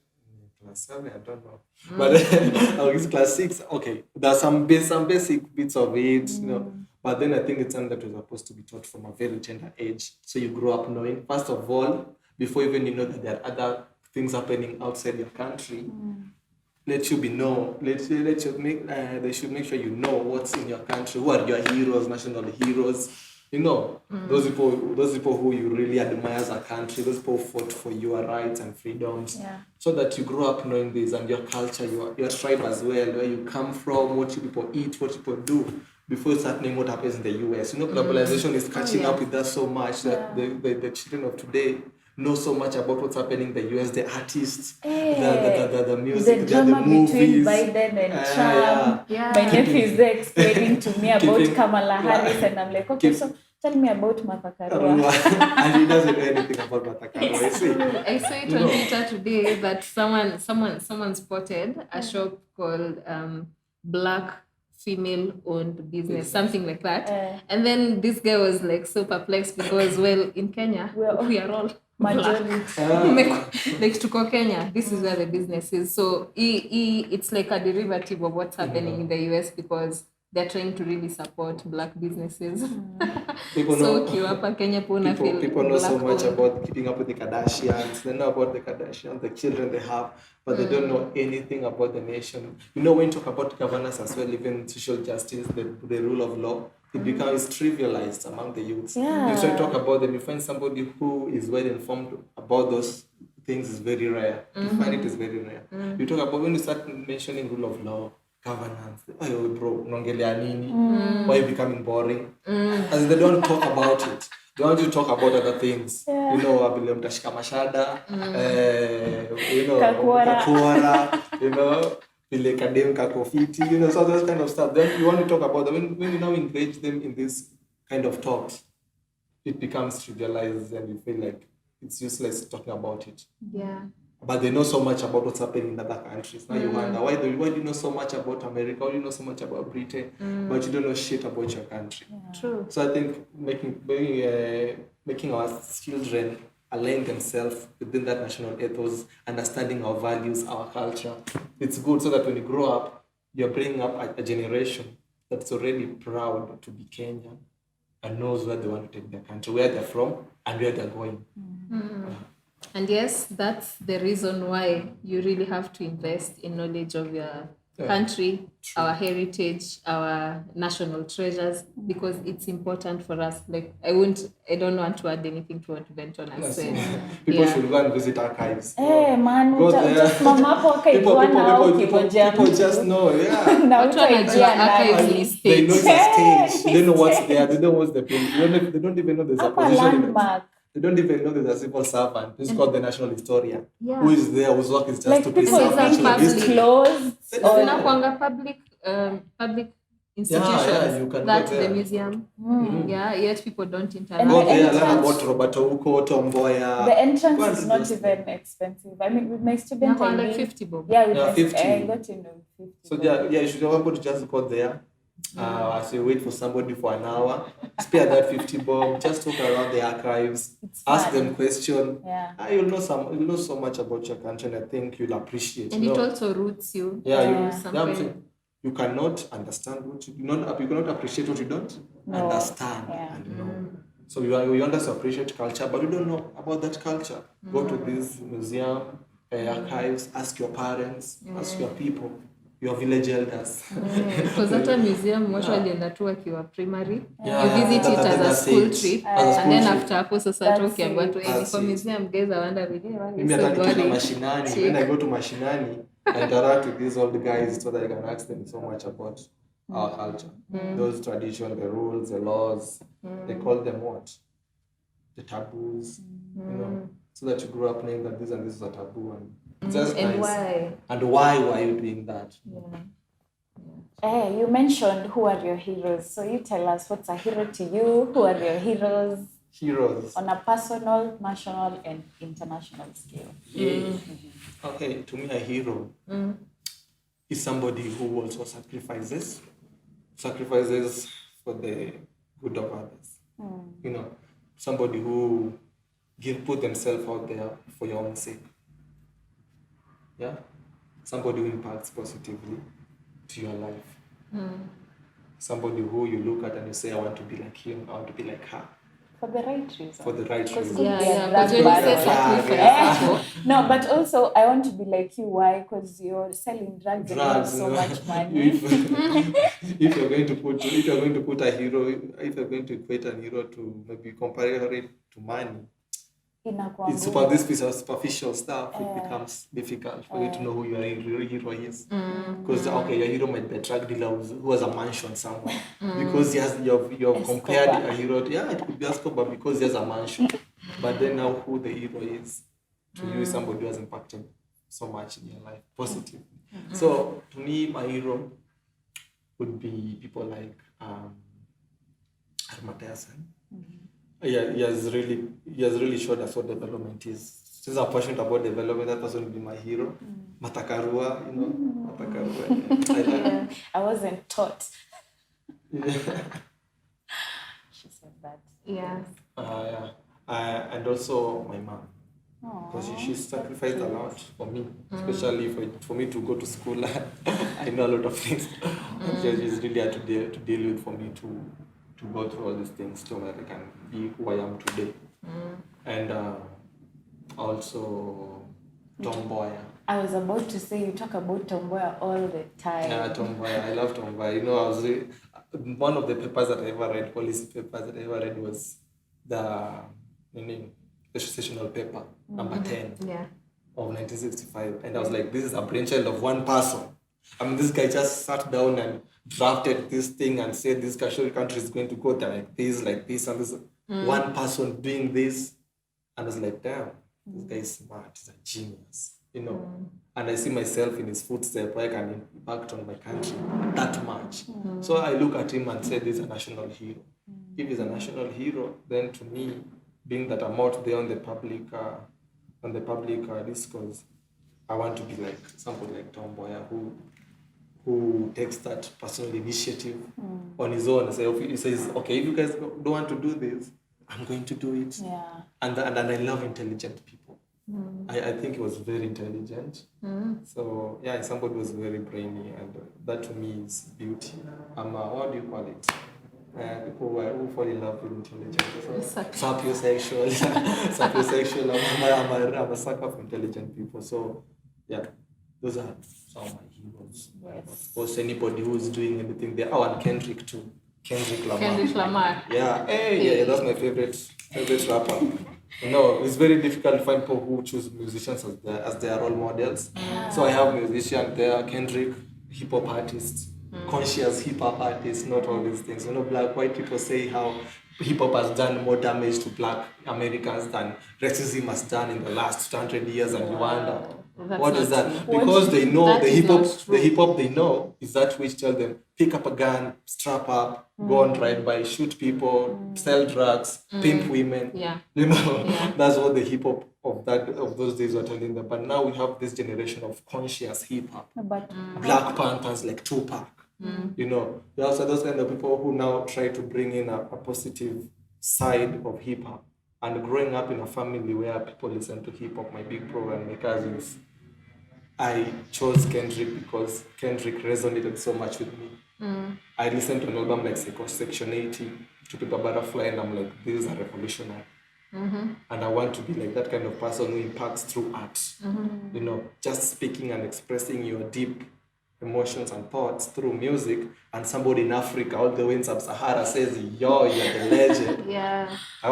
class 7? I don't know. But it's class 6. Okay, there's some basic bits of it, But then I think it's something that was supposed to be taught from a very tender age. So you grow up knowing, first of all, before even you know that there are other things happening outside your country. They should make sure you know what's in your country. Who are your heroes, national heroes? You know, those people who you really admire as a country, those people who fought for your rights and freedoms, so that you grow up knowing this and your culture, your tribe as well, where you come from, what you people eat, what people do, before you start knowing what happens in the US. You know, globalization is catching up with us so much that the children of today know so much about what's happening in the US, the artists, the music, the drama the movies. Between Biden and Trump. My nephew is there explaining to me about Kamala Harris, and I'm like, okay, so tell me about Martha Karua. And he doesn't know anything about Martha Karua. I saw it on Twitter today that someone spotted a shop called Black Female-owned business, something like that. And then this guy was like so perplexed because, well, in Kenya, we are all majority. Like to Kenya, this is where the business is. So it's like a derivative of what's happening in the US because they're trying to really support black businesses. People know so much about keeping up with the Kardashians. They know about the Kardashians, the children they have, but they don't know anything about the nation. You know, when you talk about governance as well, even social justice, the rule of law, it becomes trivialized among the youths. You start to talk about them, you find somebody who is well informed about those things is very rare. You find it is very rare. You talk about when you start mentioning rule of law, governance, oh bro, nongelea nini? Why are you becoming boring? As in they don't talk about it. They want you to talk about other things. You know, abile mtashika mashada, you know, kakuara, you know, vile kadem kakofiti, you know, so those kind of stuff. Then you want to talk about them. When you now engage them in this kind of talks, it becomes trivialized and you feel like it's useless talking about it. But they know so much about what's happening in other countries. Now you wonder, why do you know so much about America? Why do you know so much about Britain? But you don't know shit about your country. True. So I think making our children align themselves within that national ethos, understanding our values, our culture, it's good so that when you grow up, you're bringing up a generation that's already proud to be Kenyan and knows where they want to take their country, where they're from, and where they're going. And yes, that's the reason why you really have to invest in knowledge of your country, our heritage, our national treasures, because it's important for us. Like I don't want to add anything to what Venton has said. People should go and visit archives. Man, just people just know, archives they know it's a stage. They know what's there. They know what's the place. They don't even know there's a position. They don't even know there's a civil servant who's called the national historian. Who is there, whose work is just like to preserve national history. Public institutions. You can that's go there. The museum. Yet people don't interact. Go there, learn about Roberto Uko, Tomboya. The entrance is not even expensive. I mean, with my student ID, like 50 bob. with 50. I got to know 50. So you should be able to just go there. As you wait for somebody for an hour, spare that 50 bob, just walk around the archives, ask them questions. You'll know so much about your country, and I think you'll appreciate. And it also roots you. You cannot understand what you cannot appreciate what you don't understand and know. So you want us to appreciate culture, but you don't know about that culture. Go to this museum, archives, ask your parents, ask your people. Your village elders. Because at a museum, watu walienda tu wakiwa primary. You visit it as a school trip. And then after hapo sasa tu ukiambiwa tu kwa museum guys I wonder mimi nataka mashinani. When I go to mashinani, I interact with these old guys so that I can ask them so much about our culture. Those traditions, the rules, the laws. They call them what? The taboos. You know, so that you grow up knowing that this and this is a taboo and just and nice. Why were you doing that? You mentioned who are your heroes. So you tell us what's a hero to you. Who are your heroes? Heroes. On a personal, national, and international scale. Okay, to me a hero is somebody who also sacrifices for the good of others. You know, somebody who put themselves out there for your own sake. Yeah, somebody who impacts positively to your life. Somebody who you look at and you say, I want to be like him, I want to be like her. For the right reason. For the right Because reason. could be a But drug when you say baron. sacrifice, No, but also I want to be like you. Why? Because you're selling drugs and you have so no. much money. If you're going to put a hero, if you're going to equate a hero to maybe compare it to money, Inakuwa it's ngumu. this piece of superficial stuff. It becomes difficult for you to know who your real hero is. Because okay, your hero might be a drug dealer who has a mansion somewhere. Because you've compared a hero. Yeah, it could be Escobar because he has a mansion. But then now who the hero is to you is somebody who has impacted so much in your life positively. So to me, my hero would be people like Armatayasan. Yeah, he has really showed us what development is. Since I'm passionate about development, that person would be my hero. Matakarua, Matakarua. Yeah. I wasn't taught. Yeah. She said that. yeah. And also my mom. Because she sacrificed a lot for me, especially for me to go to school. I know a lot of things. She's really had to deal with for me to go through all these things so that I can be who I am today. And also Tomboya. I was about to say you talk about Tomboya all the time. Yeah, Tomboya. I love Tomboya. I was one of the papers that I ever read, policy papers that I ever read was the sessional paper number 10 of 1965, and I was like, this is a brainchild of one person. I mean, this guy just sat down and drafted this thing and said this country is going to go there like this, and this one person doing this, and I was like, damn, this guy is smart, he's a genius, And I see myself in his footsteps, I can impact on my country that much. So I look at him and say, this is a national hero. If he's a national hero, then to me, being that I'm out there on the public discourse, I want to be like somebody like Tomboya who takes that personal initiative on his own. He says, okay, if you guys don't want to do this, I'm going to do it. Yeah. And I love intelligent people. I think he was very intelligent. So yeah, somebody was very brainy, and that to me is beauty. What do you call it? People who fall in love with intelligence. Sapiosexual. I'm a sucker for intelligent people. So yeah, those are some of my heroes. Yes. Of course, anybody who's doing anything there. Oh, and Kendrick too. Kendrick Lamar. Yeah, yeah, that's my favorite rapper. It's very difficult to find people who choose musicians as their role models. So I have musicians there, Kendrick, hip hop artists, conscious hip hop artists, not all these things. White people say how hip hop has done more damage to black Americans than racism has done in the last 200 years, and you wonder what is that? True. Because they know the hip hop they know is that which tell them pick up a gun, strap up, go on drive by, shoot people, sell drugs, pimp women. Yeah. That's what the hip hop of those days were telling them. But now we have this generation of conscious hip hop. But Black Panthers like Tupac. There are those kind of people who now try to bring in a positive side of hip hop. And growing up in a family where people listen to hip hop, my big bro and my cousins, I chose Kendrick because Kendrick resonated so much with me. I listened to an album like Section 80, To Paper Butterfly, and I'm like, this is a revolutionary. And I want to be like that kind of person who impacts through art. Just speaking and expressing your deep emotions and thoughts through music, and somebody in Africa all the way in Sub-Sahara says, yo, you're the legend. Yeah. I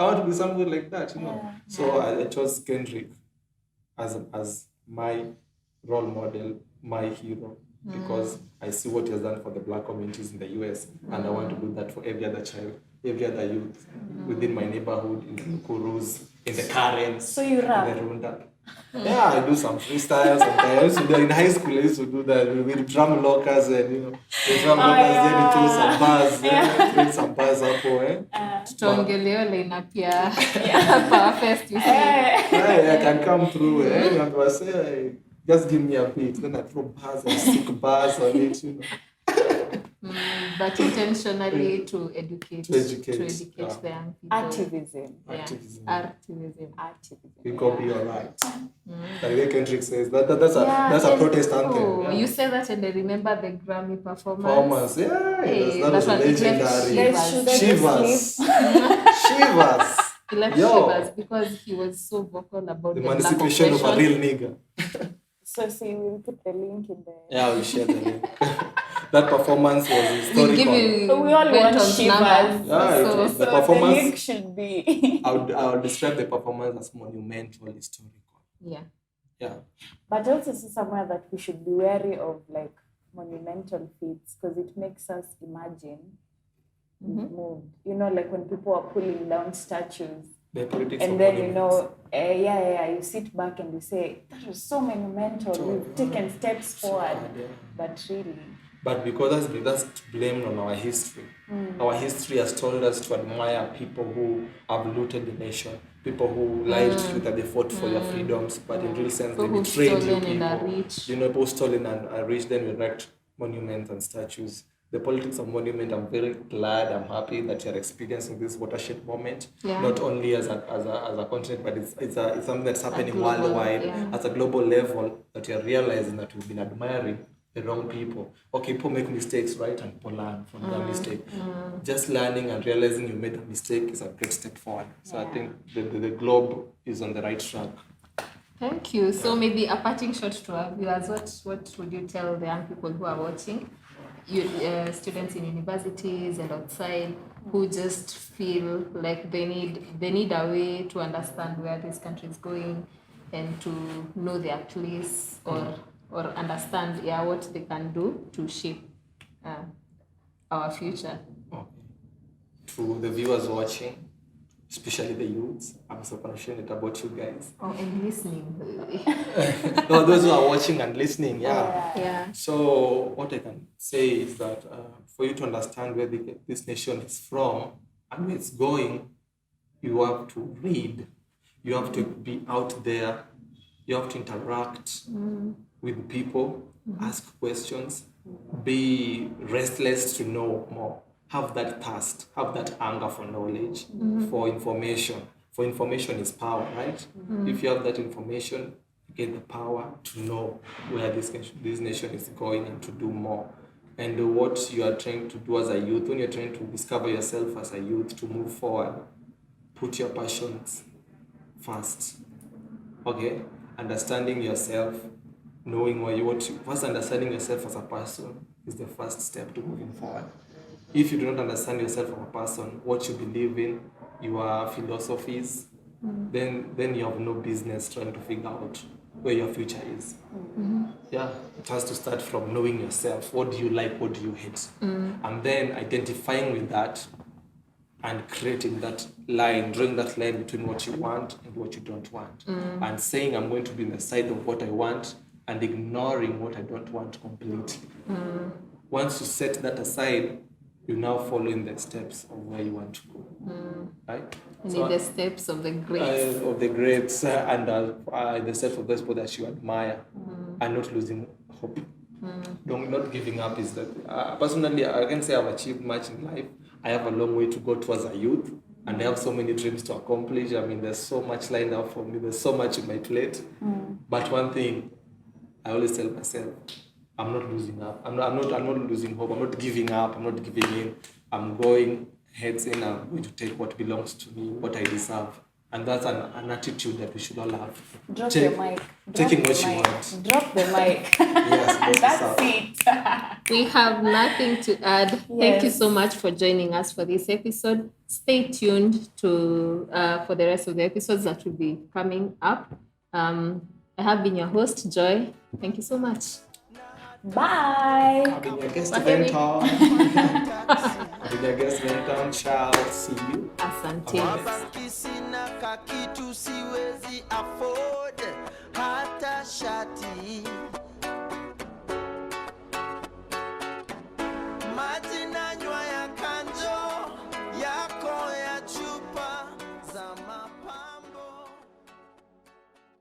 want to be somebody like that, So I chose Kendrick as my role model, my hero, because I see what he has done for the black communities in the US, and I want to do that for every other child, every other youth within my neighborhood, in the Kurus, in the Karens, so you rap? in the Runda. Yeah, I do some freestyles. In high school, I used to do that with drum lockers, and the drum lockers, then throw some bars, throw some bars up. Tutaongelea line pia Power Fest, you see. I can come through, and I say, just give me a beat, then I throw bars and stick bars on it, But but intentionally to educate the young people. Activism. We copy your right. Like the Kendrick says, that's a protest anthem. Yeah. You say that, and I remember the Grammy performance. That was legendary. Shivers. He left Shivers because he was so vocal about the emancipation of a real nigga. So we will put the link in there. Yeah, we share the link. That performance was historical. So we all want Shivers. The so performance, the link should be. I would describe the performance as monumental, historical. Yeah. But also see somewhere that we should be wary of like monumental feats because it makes us imagine moved. You know, like when people are pulling down statues. The politics and of then monuments. you sit back and you say that was so monumental. We've taken steps forward, but really. But because that's blamed on our history. Our history has told us to admire people who have looted the nation, people who lied to you that they fought for your freedoms, but in real sense they betrayed you people. You know, people stolen and are rich, then we erect monuments and statues. The politics of monument, I'm very glad, I'm happy that you're experiencing this watershed moment, not only as a continent, but it's something that's happening worldwide, at a global level, that you're realizing that we've been admiring the wrong people. Okay, people make mistakes, right? And people learn from their mistake. Just learning and realizing you made a mistake is a great step forward. So I think the globe is on the right track. Thank you. So maybe a parting shot to our viewers, what would you tell the young people who are watching? Students in universities and outside who just feel like they need a way to understand where this country is going and to know their place or understand what they can do to shape our future. Okay. To the viewers watching, especially the youths, I'm so passionate about you guys. Oh, and listening. No, those who are watching and listening, Yeah. So what I can say is that for you to understand where this nation is from and where it's going, you have to read. You have to be out there. You have to interact with people, ask questions, be restless to know more. Have that thirst, have that hunger for knowledge, for information. For information is power, right? If you have that information, you get the power to know where this nation is going and to do more. And what you are trying to do as a youth, when you're trying to discover yourself as a youth to move forward, put your passions first. Okay? Understanding yourself, knowing first understanding yourself as a person is the first step to moving forward. If you do not understand yourself as a person, what you believe in, your philosophies, then you have no business trying to figure out where your future is. Yeah, it has to start from knowing yourself. What do you like? What do you hate? And then identifying with that and creating that line, drawing that line between what you want and what you don't want. And saying, I'm going to be on the side of what I want and ignoring what I don't want completely. Once you set that aside, you now follow in the steps of where you want to go. Right? In the steps of the greats. Of the greats and the steps of those people that you admire and not losing hope. Not giving up is that. Personally, I can say I've achieved much in life. I have a long way to go towards a youth, and I have so many dreams to accomplish. I mean, there's so much lined up for me. There's so much in my plate. But one thing, I always tell myself, I'm not losing up. I'm not losing hope. I'm not giving up. I'm not giving in. I'm going heads in. I'm going to take what belongs to me, what I deserve. And that's an attitude that we should all have. Drop your mic. Taking what you want. Drop the mic. Yes, that's it. We have nothing to add. Yes. Thank you so much for joining us for this episode. Stay tuned to for the rest of the episodes that will be coming up. I have been your host, Joy. Thank you so much. Bye. I've been your guest, Venton. I've been your guest, Venton. Shall see you. Asante. Mabaki sina kakitu siwezi afford hata shati.